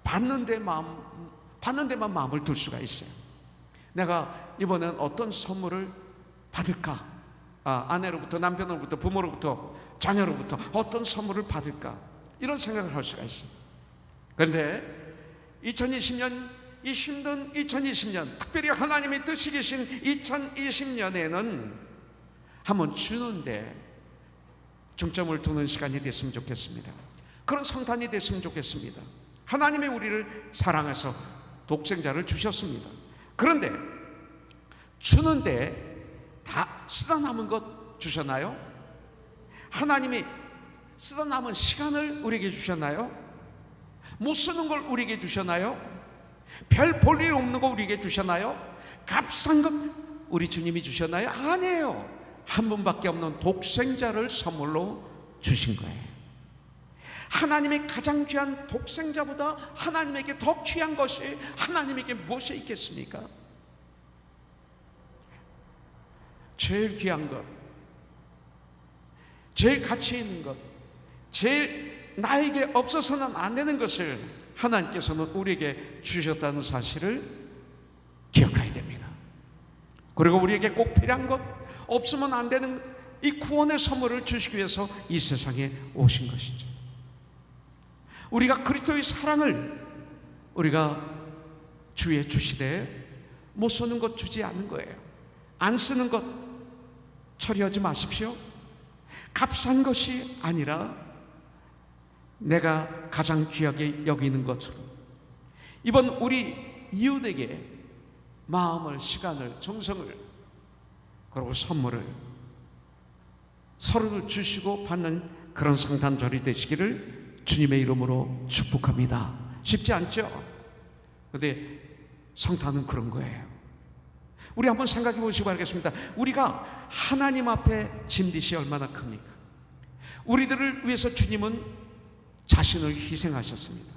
받는 데만 마음을 둘 수가 있어요. 내가 이번엔 어떤 선물을 받을까? 아내로부터, 남편으로부터, 부모로부터, 자녀로부터 어떤 선물을 받을까? 이런 생각을 할 수가 있어요. 그런데 2020년, 이 힘든 2020년, 특별히 하나님의 뜻이 계신 2020년에는 한번 주는데 중점을 두는 시간이 됐으면 좋겠습니다. 그런 성탄이 됐으면 좋겠습니다. 하나님의 우리를 사랑해서 독생자를 주셨습니다. 그런데 주는데 다 쓰다 남은 것 주셨나요? 하나님이 쓰다 남은 시간을 우리에게 주셨나요? 못 쓰는 걸 우리에게 주셨나요? 별 볼 일 없는 거 우리에게 주셨나요? 값싼 것 우리 주님이 주셨나요? 아니에요. 한 분밖에 없는 독생자를 선물로 주신 거예요. 하나님의 가장 귀한 독생자보다 하나님에게 더 귀한 것이 하나님에게 무엇이 있겠습니까? 제일 귀한 것, 제일 가치 있는 것, 제일 나에게 없어서는 안 되는 것을 하나님께서는 우리에게 주셨다는 사실을 기억해야 됩니다. 그리고 우리에게 꼭 필요한 것, 없으면 안 되는 이 구원의 선물을 주시기 위해서 이 세상에 오신 것이죠. 우리가 그리스도의 사랑을 우리가 주에 주시되 못 쓰는 것 주지 않는 거예요. 안 쓰는 것 처리하지 마십시오. 값싼 것이 아니라 내가 가장 귀하게 여기는 것처럼 이번 우리 이웃에게 마음을, 시간을, 정성을, 그리고 선물을 서로를 주시고 받는 그런 성탄절이 되시기를 주님의 이름으로 축복합니다. 쉽지 않죠? 그런데 성탄은 그런 거예요. 우리 한번 생각해 보시기 바라겠습니다. 우리가 하나님 앞에 짐짓이 얼마나 큽니까? 우리들을 위해서 주님은 자신을 희생하셨습니다.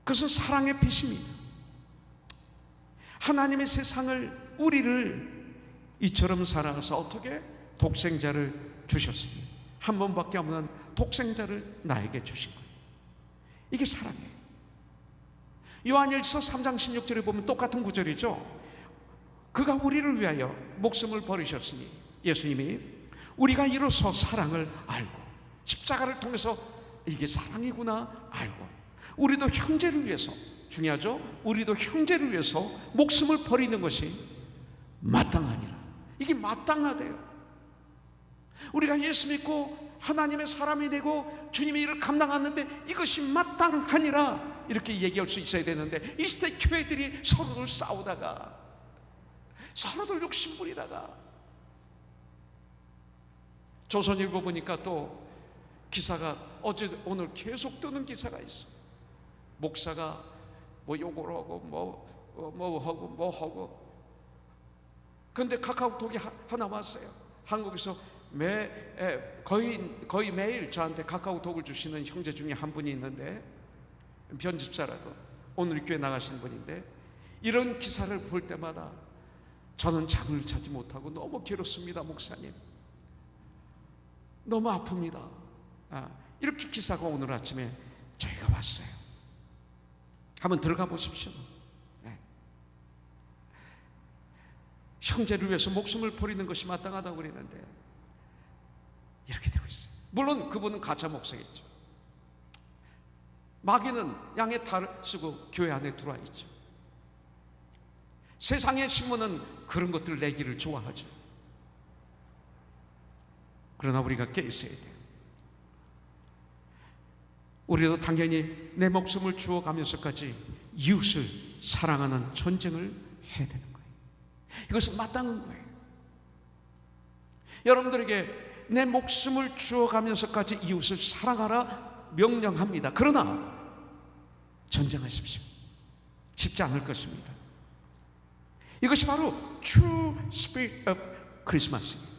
그것은 사랑의 빛입니다. 하나님의 세상을, 우리를 이처럼 사랑해서 어떻게? 독생자를 주셨습니다. 한 번밖에 없는 독생자를 나에게 주신 거예요. 이게 사랑이에요. 요한일서 3장 16절에 보면 똑같은 구절이죠. 그가 우리를 위하여 목숨을 버리셨으니, 예수님이 우리가 이로써 사랑을 알고 십자가를 통해서 이게 사랑이구나 알고 우리도 형제를 위해서, 중요하죠? 우리도 형제를 위해서 목숨을 버리는 것이 마땅하니라. 이게 마땅하대요. 우리가 예수 믿고 하나님의 사람이 되고 주님의 일을 감당하는데 이것이 마땅하니라 이렇게 얘기할 수 있어야 되는데, 이 시대 교회들이 서로들 싸우다가 서로들 욕심부리다가, 조선일보 보니까 또 기사가 어제 오늘 계속 뜨는 기사가 있어. 목사가 뭐 욕을 하고 뭐 하고. 근데 카카오톡이 하나 왔어요. 한국에서 거의 매일 저한테 카카오톡을 주시는 형제 중에 한 분이 있는데, 편집사라고 오늘 교회 나가신 분인데, 이런 기사를 볼 때마다 저는 잠을 자지 못하고 너무 괴롭습니다. 목사님, 너무 아픕니다. 이렇게 기사가 오늘 아침에 저희가 왔어요. 한번 들어가 보십시오. 형제를 위해서 목숨을 버리는 것이 마땅하다고 그랬는데 이렇게 되고 있어요. 물론 그분은 가짜 목사겠죠. 마귀는 양의 탈을 쓰고 교회 안에 들어와 있죠. 세상의 신문은 그런 것들 내기를 좋아하죠. 그러나 우리가 깨 있어야 돼요. 우리도 당연히 내 목숨을 주어가면서까지 이웃을 사랑하는 전쟁을 해야 되는 거예요. 이것은 마땅한 거예요. 여러분들에게 내 목숨을 주어가면서까지 이웃을 사랑하라 명령합니다. 그러나 전쟁하십시오. 쉽지 않을 것입니다. 이것이 바로 True Spirit of Christmas입니다.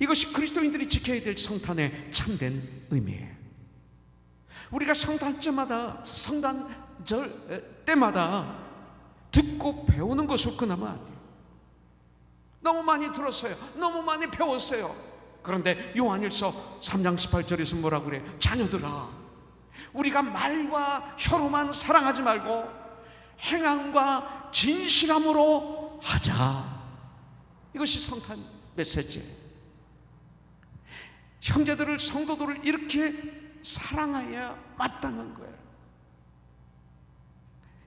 이것이 그리스도인들이 지켜야 될 성탄의 참된 의미예요. 우리가 성탄절 때마다 듣고 배우는 것을 끊으면 안 돼요. 너무 많이 들었어요. 너무 많이 배웠어요. 그런데 요한일서 3장 18절에서 뭐라고 그래요? 자녀들아, 우리가 말과 혀로만 사랑하지 말고 행함과 진실함으로 하자. 이것이 성탄 메시지예요. 형제들을, 성도들을 이렇게 사랑해야 마땅한 거예요.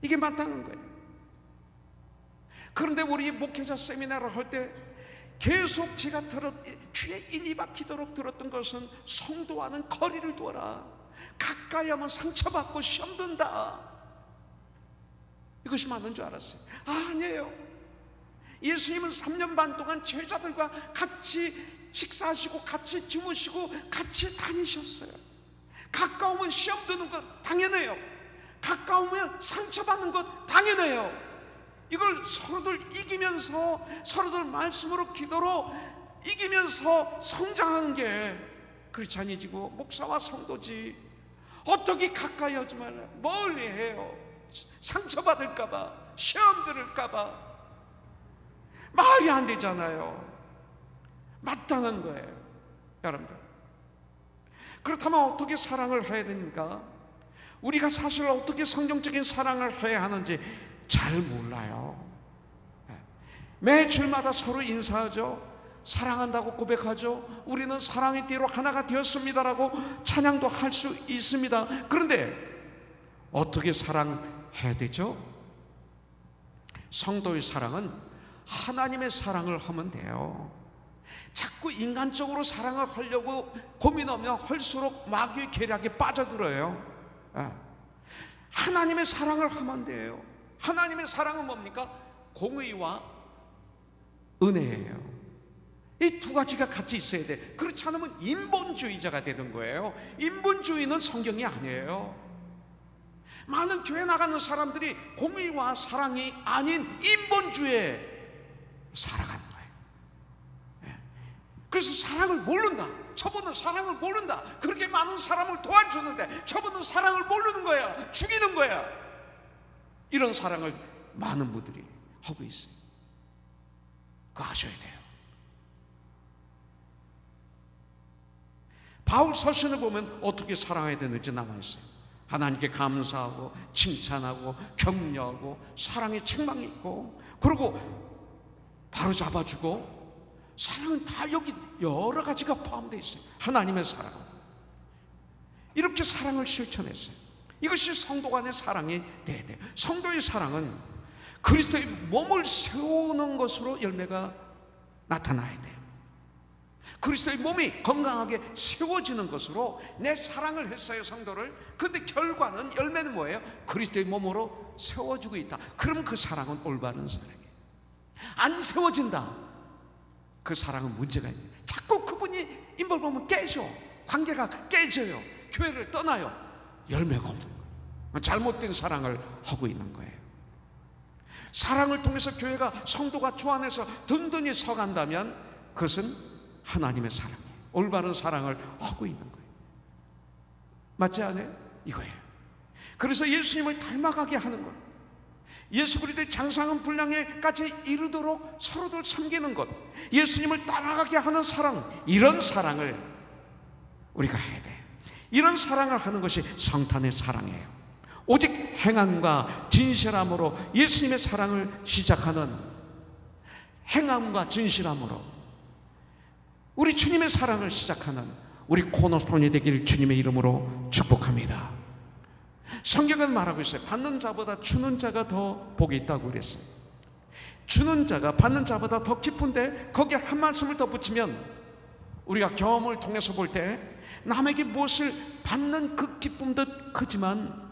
이게 마땅한 거예요. 그런데 우리 목회자 세미나를 할 때 계속 제가 귀에 인이 박히도록 들었던 것은 성도와는 거리를 두어라. 가까이 하면 상처받고 시험 든다. 이것이 맞는 줄 알았어요. 아니에요. 예수님은 3년 반 동안 제자들과 같이 식사하시고 같이 주무시고 같이 다니셨어요. 가까우면 시험 드는 것 당연해요. 가까우면 상처받는 것 당연해요. 이걸 서로들 이기면서, 서로들 말씀으로 기도로 이기면서 성장하는 게 크리스찬이지고 목사와 성도지. 어떻게 가까이 하지 말라, 멀리 해요. 상처받을까봐, 시험 들을까봐. 말이 안 되잖아요. 마땅한 거예요, 여러분들. 그렇다면 어떻게 사랑을 해야 됩니까? 우리가 사실 어떻게 성경적인 사랑을 해야 하는지 잘 몰라요. 매 주일마다 서로 인사하죠. 사랑한다고 고백하죠. 우리는 사랑의 띠로 하나가 되었습니다라고 찬양도 할 수 있습니다. 그런데 어떻게 사랑해야 되죠? 성도의 사랑은 하나님의 사랑을 하면 돼요. 자꾸 인간적으로 사랑을 하려고 고민하면 할수록 마귀의 계략에 빠져들어요. 하나님의 사랑을 하면 돼요. 하나님의 사랑은 뭡니까? 공의와 은혜예요. 이 두 가지가 같이 있어야 돼. 그렇지 않으면 인본주의자가 되는 거예요. 인본주의는 성경이 아니에요. 많은 교회 나가는 사람들이 공의와 사랑이 아닌 인본주의에 살아가는 거예요. 그래서 사랑을 모른다. 저분은 사랑을 모른다. 그렇게 많은 사람을 도와주는데 저분은 사랑을 모르는 거야. 죽이는 거야. 이런 사랑을 많은 분들이 하고 있어요. 그거 아셔야 돼요. 바울 서신을 보면 어떻게 살아야 되는지 나와 있어요. 하나님께 감사하고 칭찬하고 격려하고 사랑의 책망이 있고, 그리고 바로 잡아주고, 사랑은 다 여기 여러 가지가 포함되어 있어요. 하나님의 사랑, 이렇게 사랑을 실천했어요. 이것이 성도 간의 사랑이 돼야 돼요. 성도의 사랑은 그리스도의 몸을 세우는 것으로 열매가 나타나야 돼요. 그리스도의 몸이 건강하게 세워지는 것으로 내 사랑을 했어요, 성도를. 그런데 결과는, 열매는 뭐예요? 그리스도의 몸으로 세워지고 있다. 그럼 그 사랑은 올바른 사랑이에요. 안 세워진다, 그 사랑은 문제가 있는 거예요. 자꾸 그분이 인벌 보면 깨져. 관계가 깨져요. 교회를 떠나요. 열매가 없는 거예요. 잘못된 사랑을 하고 있는 거예요. 사랑을 통해서 교회가, 성도가 주 안에서 든든히 서간다면 그것은 하나님의 사랑이에요. 올바른 사랑을 하고 있는 거예요. 맞지 않아요? 이거예요. 그래서 예수님을 닮아가게 하는 것, 예수 그리스도의 장성한 분량에까지 이르도록 서로들 섬기는 것, 예수님을 따라가게 하는 사랑, 이런 사랑을 우리가 해야 돼. 이런 사랑을 하는 것이 성탄의 사랑이에요. 오직 행함과 진실함으로 예수님의 사랑을 시작하는, 행함과 진실함으로 우리 주님의 사랑을 시작하는 우리 코너스톤이 되기를 주님의 이름으로 축복합니다. 성경은 말하고 있어요. 받는 자보다 주는 자가 더 복이 있다고 그랬어요. 주는 자가 받는 자보다 더 기쁜데, 거기에 한 말씀을 더 붙이면 우리가 경험을 통해서 볼 때 남에게 무엇을 받는 그 기쁨도 크지만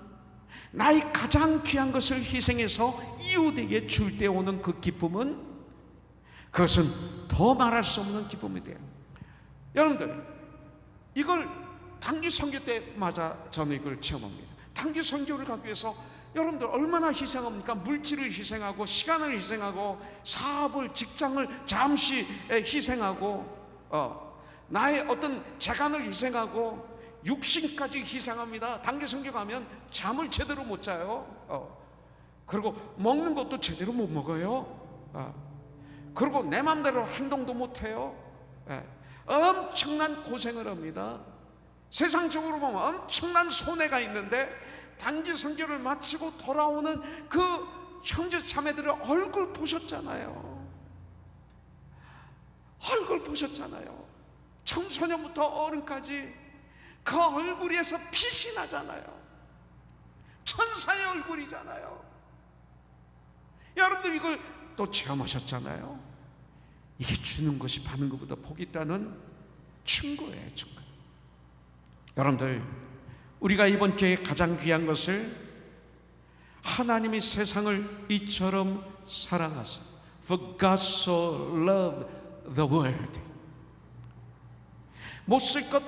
나의 가장 귀한 것을 희생해서 이웃에게 줄 때 오는 그 기쁨은, 그것은 더 말할 수 없는 기쁨이 돼요. 여러분들, 이걸 단기 선교 때마다 저는 이걸 체험합니다. 단기 선교를 가기 위해서 여러분들 얼마나 희생합니까? 물질을 희생하고, 시간을 희생하고, 사업을, 직장을 잠시 희생하고, 나의 어떤 재간을 희생하고, 육신까지 희생합니다. 단기 선교 가면 잠을 제대로 못 자요. 그리고 먹는 것도 제대로 못 먹어요. 그리고 내 맘대로 행동도 못 해요. 엄청난 고생을 합니다. 세상적으로 보면 엄청난 손해가 있는데, 단기 선교를 마치고 돌아오는 그 형제 자매들의 얼굴 보셨잖아요. 얼굴 보셨잖아요. 청소년부터 어른까지 그 얼굴에서 빛이 나잖아요. 천사의 얼굴이잖아요. 여러분들 이걸 또 체험하셨잖아요. 이게 주는 것이 받는 것보다 복이 있다는 증거예요, 증거. 여러분들, 우리가 이번 기회에 가장 귀한 것을, 하나님이 세상을 이처럼 사랑하사, For God so loved the world. 못 쓸 것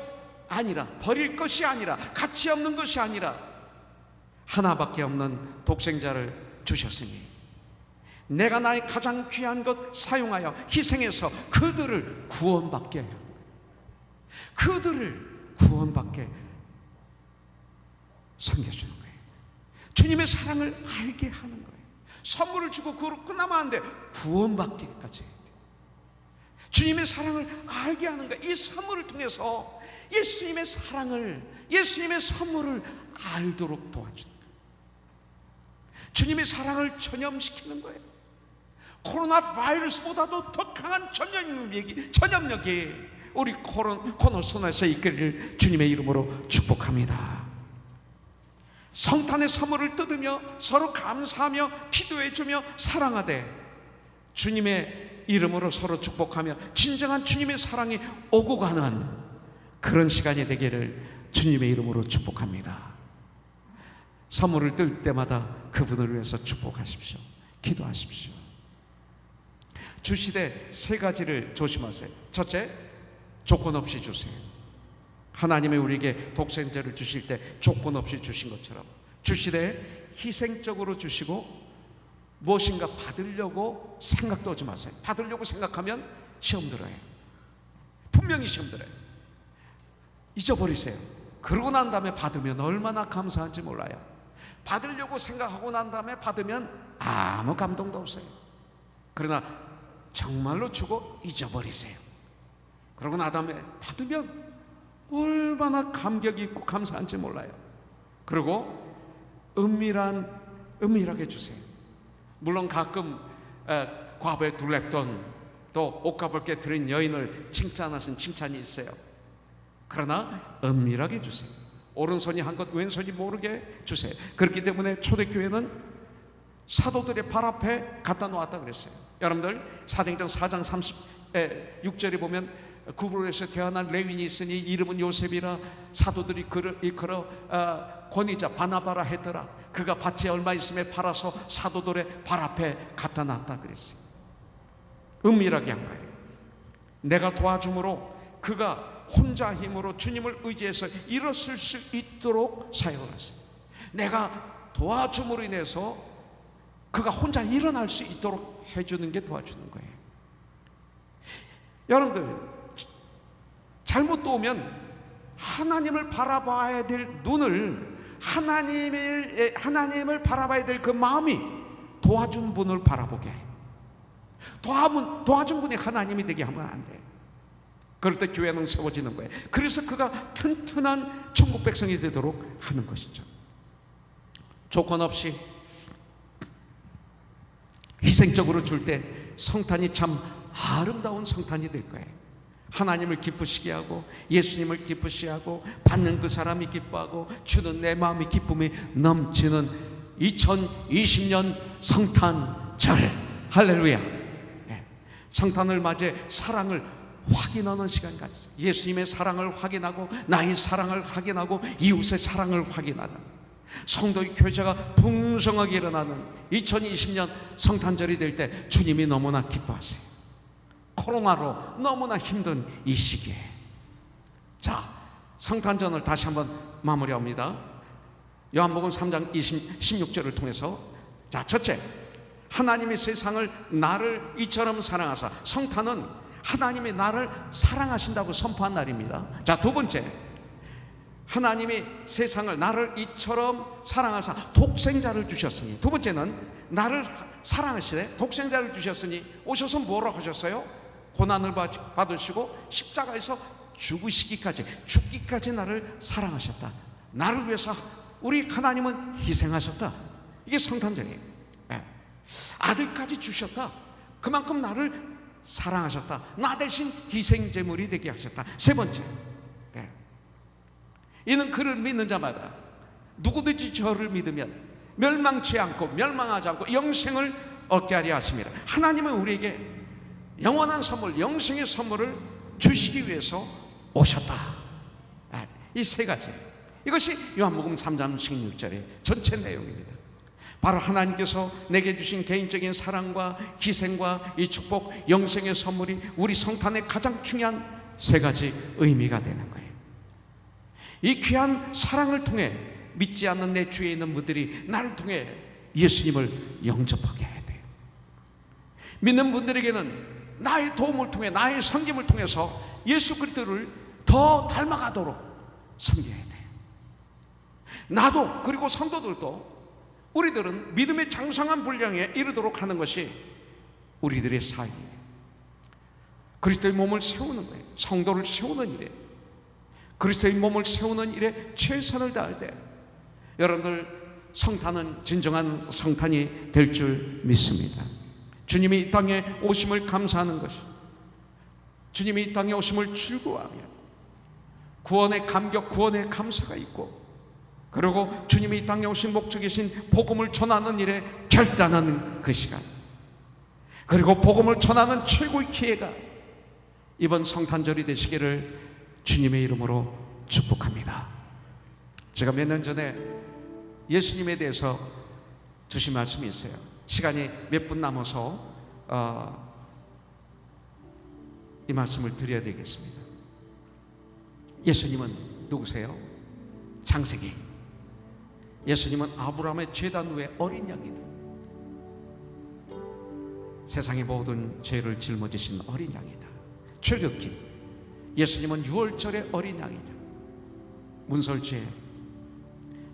아니라, 버릴 것이 아니라, 가치 없는 것이 아니라 하나밖에 없는 독생자를 주셨으니 내가 나의 가장 귀한 것 사용하여 희생해서 그들을 구원받게 하는 거예요. 그들을 구원받게 섬겨주는 거예요. 주님의 사랑을 알게 하는 거예요. 선물을 주고 그걸로 끝나면 안 돼. 구원받기까지 해야 돼. 주님의 사랑을 알게 하는 거예요. 이 선물을 통해서 예수님의 사랑을, 예수님의 선물을 알도록 도와주는 거예요. 주님의 사랑을 전염시키는 거예요. 코로나 바이러스보다도 더 강한 전염력이 우리 코너스톤에서 있기를 주님의 이름으로 축복합니다. 성탄의 선물을 뜯으며 서로 감사하며 기도해주며 사랑하되 주님의 이름으로 서로 축복하며 진정한 주님의 사랑이 오고 가는 그런 시간이 되기를 주님의 이름으로 축복합니다. 선물을 뜰 때마다 그분을 위해서 축복하십시오. 기도하십시오. 주시되 세 가지를 조심하세요. 첫째, 조건 없이 주세요. 하나님이 우리에게 독생자를 주실 때 조건 없이 주신 것처럼 주시되 희생적으로 주시고, 무엇인가 받으려고 생각도 하지 마세요. 받으려고 생각하면 시험 들어요. 분명히 시험 들어요. 잊어버리세요. 그러고 난 다음에 받으면 얼마나 감사한지 몰라요. 받으려고 생각하고 난 다음에 받으면 아무 감동도 없어요. 그러나 정말로 주고 잊어버리세요. 그러고 난 다음에 받으면 얼마나 감격이 있고 감사한지 몰라요. 그리고 은밀하게 주세요. 물론 가끔 과부에 둘렀던, 또 옷가벗게 드린 여인을 칭찬하신 칭찬이 있어요. 그러나 은밀하게 주세요. 오른손이 한 것 왼손이 모르게 주세요. 그렇기 때문에 초대교회는 사도들의 발 앞에 갖다 놓았다 그랬어요. 여러분들 사도행전 4장 36절에 보면 구브로에서 태어난 레위인이 있으니 이름은 요셉이라 사도들이 그를 이끌어 권위자 바나바라 했더라. 그가 밭이 얼마 있음에 팔아서 사도들의 발 앞에 갖다 놨다 그랬어요. 은밀하게 한 거예요. 내가 도와줌으로 그가 혼자 힘으로 주님을 의지해서 일어설 수 있도록 사용을 하세요. 내가 도와줌으로 인해서 그가 혼자 일어날 수 있도록 해주는 게 도와주는 거예요. 여러분들, 잘못 오면 하나님을 바라봐야 될 눈을, 하나님을 바라봐야 될 그 마음이 도와준 분을 바라보게 해요. 도와준 분이 하나님이 되게 하면 안 돼. 그럴 때 교회는 세워지는 거예요. 그래서 그가 튼튼한 천국 백성이 되도록 하는 것이죠. 조건 없이 희생적으로 줄 때 성탄이 참 아름다운 성탄이 될 거예요. 하나님을 기쁘시게 하고 예수님을 기쁘시게 하고 받는 그 사람이 기뻐하고 주는 내 마음이 기쁨이 넘치는 2020년 성탄절. 할렐루야. 성탄을 맞이해 사랑을 확인하는 시간 가졌어요. 예수님의 사랑을 확인하고 나의 사랑을 확인하고 이웃의 사랑을 확인하는 성도의 교제가 풍성하게 일어나는 2020년 성탄절이 될 때 주님이 너무나 기뻐하세요. 코로나로 너무나 힘든 이 시기에. 자, 성탄절을 다시 한번 마무리합니다. 요한복음 3장 16절을 통해서, 자, 첫째, 하나님이 세상을 나를 이처럼 사랑하사. 성탄은 하나님이 나를 사랑하신다고 선포한 날입니다. 자, 두 번째, 하나님이 세상을 나를 이처럼 사랑하사 독생자를 주셨으니. 두 번째는 나를 사랑하시되 독생자를 주셨으니 오셔서 뭐라고 하셨어요? 고난을 받으시고 십자가에서 죽기까지 나를 사랑하셨다. 나를 위해서 우리 하나님은 희생하셨다. 이게 성탄절이에요. 아들까지 주셨다. 그만큼 나를 사랑하셨다. 나 대신 희생제물이 되게 하셨다. 세 번째, 이는 그를 믿는 자마다 누구든지 저를 믿으면 멸망치 않고 멸망하지 않고 영생을 얻게 하려 하심이라. 하나님은 우리에게 영원한 선물, 영생의 선물을 주시기 위해서 오셨다. 이 세 가지, 이것이 요한복음 3장 16절의 전체 내용입니다. 바로 하나님께서 내게 주신 개인적인 사랑과 희생과 이 축복, 영생의 선물이 우리 성탄의 가장 중요한 세 가지 의미가 되는 거예요. 이 귀한 사랑을 통해 믿지 않는 내 주위에 있는 분들이 나를 통해 예수님을 영접하게 해야 돼요. 믿는 분들에게는 나의 도움을 통해, 나의 섬김을 통해서 예수 그리스도를 더 닮아가도록 섬겨야 돼요. 나도, 그리고 성도들도, 우리들은 믿음의 장성한 분량에 이르도록 하는 것이 우리들의 사역이에요. 그리스도의 몸을 세우는 거예요. 성도를 세우는 일에, 그리스도의 몸을 세우는 일에 최선을 다할 때 여러분들 성탄은 진정한 성탄이 될 줄 믿습니다. 주님이 이 땅에 오심을 감사하는 것이, 주님이 이 땅에 오심을 즐거워하며 구원의 감격, 구원의 감사가 있고, 그리고 주님이 이 땅에 오신 목적이신 복음을 전하는 일에 결단하는 그 시간, 그리고 복음을 전하는 최고의 기회가 이번 성탄절이 되시기를 주님의 이름으로 축복합니다. 제가 몇 년 전에 예수님에 대해서 주신 말씀이 있어요. 시간이 몇 분 남아서 이 말씀을 드려야 되겠습니다. 예수님은 누구세요? 창세기. 예수님은 아브라함의 제단 위에 어린 양이다. 세상의 모든 죄를 짊어지신 어린 양이다. 출애굽기. 예수님은 유월절의 어린 양이다. 문설주에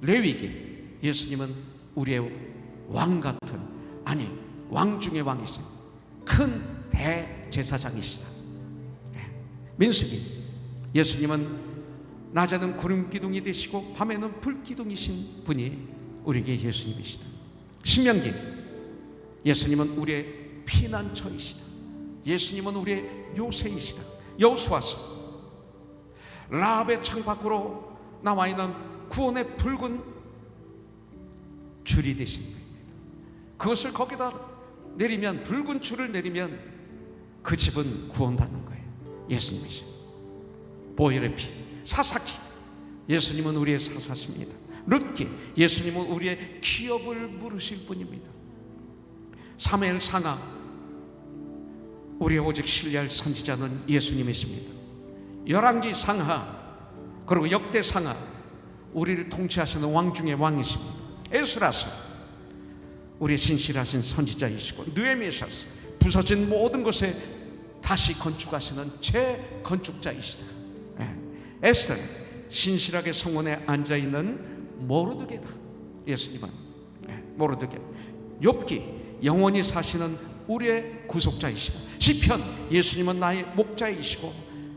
레위기. 예수님은 우리의 왕 같은, 아니 왕 중의 왕이신 큰 대제사장이시다. 민수기. 예수님은 낮에는 구름 기둥이 되시고 밤에는 불 기둥이신 분이 우리에게 예수님이시다. 신명기. 예수님은 우리의 피난처이시다. 예수님은 우리의 요새이시다. 여호수아서. 라합의 창밖으로 나와 있는 구원의 붉은 줄이 되신 분입니다. 그것을 거기다 내리면, 붉은 줄을 내리면 그 집은 구원받는 거예요. 예수님이시죠. 보혈의 피. 사사기. 예수님은 우리의 사사십니다. 룻기. 예수님은 우리의 기업을 물으실 분입니다. 사무엘 상하. 우리의 오직 신뢰할 선지자는 예수님이십니다. 열왕기 상하, 그리고 역대 상하, 우리를 통치하시는 왕 중의 왕이십니다. 에스라서 우리의 신실하신 선지자이시고, 느헤미야서 부서진 모든 것에 다시 건축하시는 재건축자이시다. 에스더 신실하게 성원에 앉아있는 모르드게다. 예수님은 모르드게. 욥기 영원히 사시는 우리의 구속자이시다. 시편 예수님은 나의 목자이시고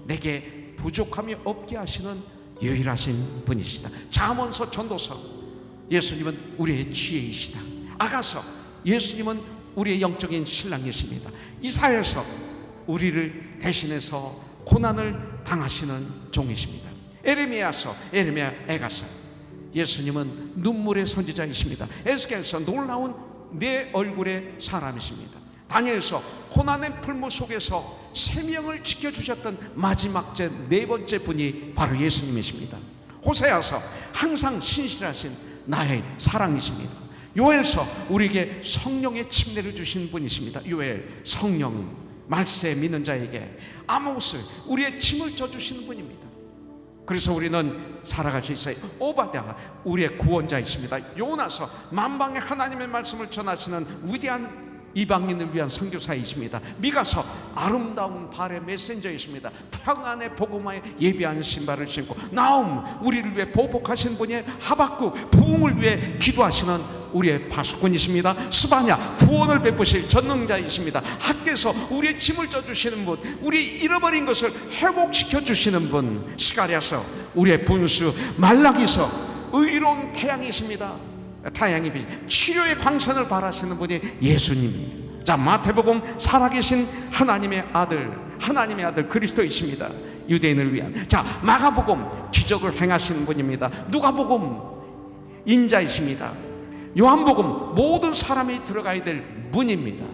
내게 부족함이 없게 하시는 유일하신 분이시다. 잠언서 전도서 예수님은 우리의 지혜이시다. 아가서 예수님은 우리의 영적인 신랑이십니다. 이사야서 우리를 대신해서 고난을 당하시는 종이십니다. 에레미야서 에가서 예수님은 눈물의 선지자이십니다. 에스겔서 놀라운 내 얼굴의 사람이십니다. 다니엘서 고난의 풀무 속에서 생명을 지켜주셨던 마지막 네 번째 분이 바로 예수님이십니다. 호세아서 항상 신실하신 나의 사랑이십니다. 요엘서 우리에게 성령의 침례를 주신 분이십니다. 요엘 성령 말세 믿는 자에게. 아모스 우리의 짐을 져주시는 분입니다. 그래서 우리는 살아갈 수 있어요. 오바댜 우리의 구원자이십니다. 요나서 만방의 하나님의 말씀을 전하시는 위대한 이방인을 위한 선교사이십니다. 미가서 아름다운 발의 메신저이십니다. 평안의 복음화에 예비한 신발을 신고. 나움 우리를 위해 보복하신 분이. 하박국 부흥을 위해 기도하시는 우리의 파수꾼이십니다. 스바냐 구원을 베푸실 전능자이십니다. 학개서 우리의 짐을 져주시는 분, 우리 잃어버린 것을 회복시켜 주시는 분. 스가랴서 우리의 분수. 말라기서 의로운 태양이십니다. 태양이 빛, 치료의 광선을 발하시는 분이 예수님입니다. 자, 마태복음 살아계신 하나님의 아들 그리스도이십니다. 유대인을 위한. 자, 마가복음 기적을 행하시는 분입니다. 누가복음 인자이십니다. 요한복음 모든 사람이 들어가야 될 문입니다.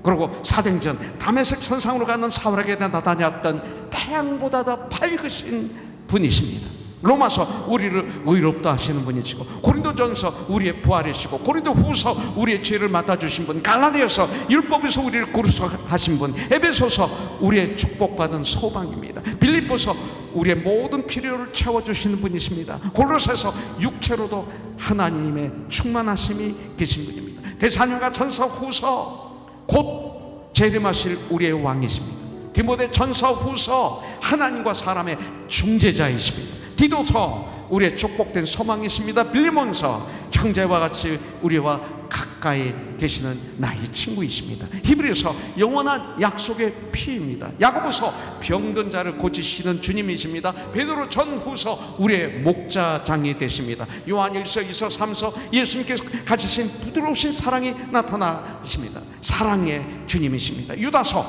그리고 사도행전 다메섹 선상으로 가는 사울에게 나타났던 태양보다 더 밝으신 분이십니다. 로마서 우리를 의롭다 하시는 분이시고, 고린도전서 우리의 부활이시고, 고린도후서 우리의 죄를 맡아주신 분, 갈라디아서 율법에서 우리를 구속하신 분, 에베소서 우리의 축복받은 소망입니다. 빌립보서 우리의 모든 필요를 채워주시는 분이십니다. 골로새서 육체로도 하나님의 충만하심이 계신 분입니다. 데살로니가 전서 후서 곧 재림하실 우리의 왕이십니다. 디모데 전서 후서 하나님과 사람의 중재자이십니다. 디도서 우리의 축복된 소망이십니다. 빌레몬서 형제와 같이 우리와 가까이 계시는 나의 친구이십니다. 히브리서 영원한 약속의 피입니다. 야고보서 병든 자를 고치시는 주님이십니다. 베드로 전후서 우리의 목자장이 되십니다. 요한일서 2서 3서 예수님께서 가지신 부드러우신 사랑이 나타나십니다. 사랑의 주님이십니다. 유다서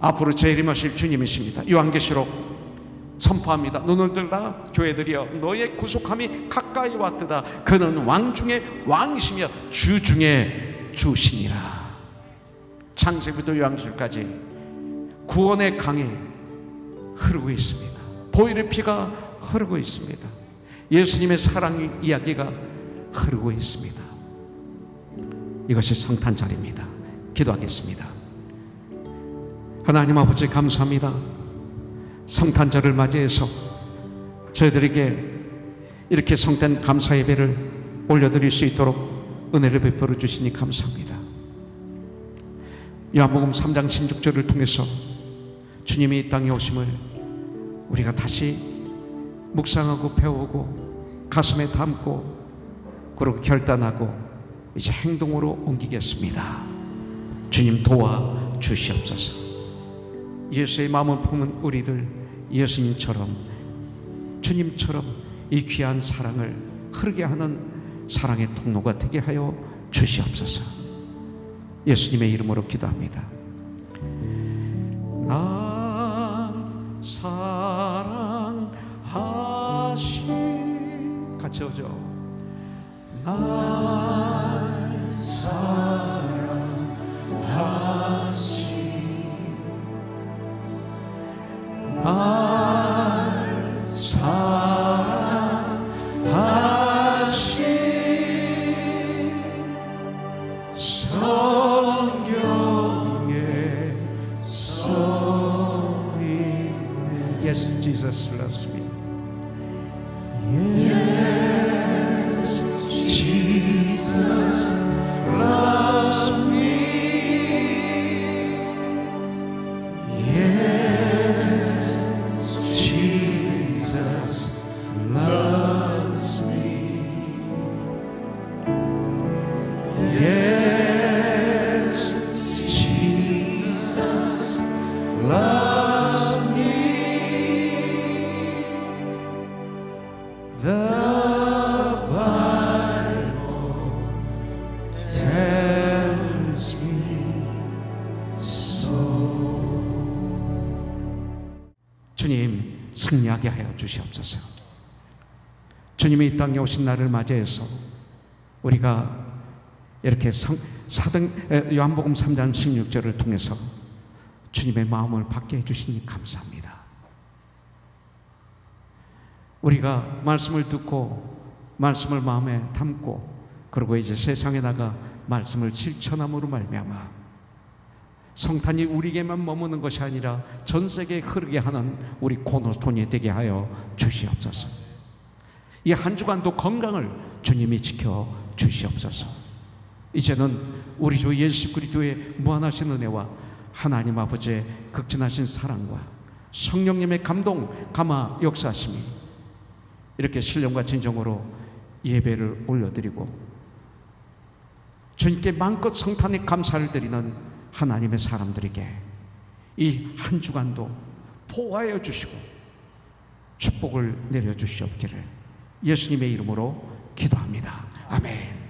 앞으로 재림하실 주님이십니다. 요한계시록 선포합니다. 눈을 들라 교회들이여, 너의 구속함이 가까이 왔도다. 그는 왕 중에 왕이시며 주 중에 주시니라. 창세기부터 요한계시록까지 구원의 강이 흐르고 있습니다. 보혈의 피가 흐르고 있습니다. 예수님의 사랑 이야기가 흐르고 있습니다. 이것이 성탄절입니다. 기도하겠습니다. 하나님 아버지 감사합니다. 성탄절을 맞이해서 저희들에게 이렇게 성탄 감사 예배를 올려드릴 수 있도록 은혜를 베풀어 주시니 감사합니다. 요한복음 3장 16절을 통해서 주님이 이 땅에 오심을 우리가 다시 묵상하고 배우고 가슴에 담고 그리고 결단하고 이제 행동으로 옮기겠습니다. 주님 도와 주시옵소서. 예수의 마음을 품은 우리들 예수님처럼 주님처럼 이 귀한 사랑을 흐르게 하는 사랑의 통로가 되게 하여 주시옵소서. 예수님의 이름으로 기도합니다. 나 사랑하시 같이 오죠. 나 사랑하시 날 사랑하시 성경에 써있네. 살게 하여 주시옵소서. 주님이 이 땅에 오신 날을 맞이해서 우리가 이렇게 요한복음 3장 16절을 통해서 주님의 마음을 받게 해주시니 감사합니다. 우리가 말씀을 듣고 말씀을 마음에 담고 그리고 이제 세상에 나가 말씀을 실천함으로 말미암아 성탄이 우리에게만 머무는 것이 아니라 전 세계에 흐르게 하는 우리 코너스톤이 되게 하여 주시옵소서. 이 한 주간도 건강을 주님이 지켜 주시옵소서. 이제는 우리 주 예수 그리스도의 무한하신 은혜와 하나님 아버지의 극진하신 사랑과 성령님의 감동, 감화, 역사하심이 이렇게 신령과 진정으로 예배를 올려드리고 주님께 마음껏 성탄의 감사를 드리는 하나님의 사람들에게 이 한 주간도 보호하여 주시고 축복을 내려주시옵기를 예수님의 이름으로 기도합니다. 아멘.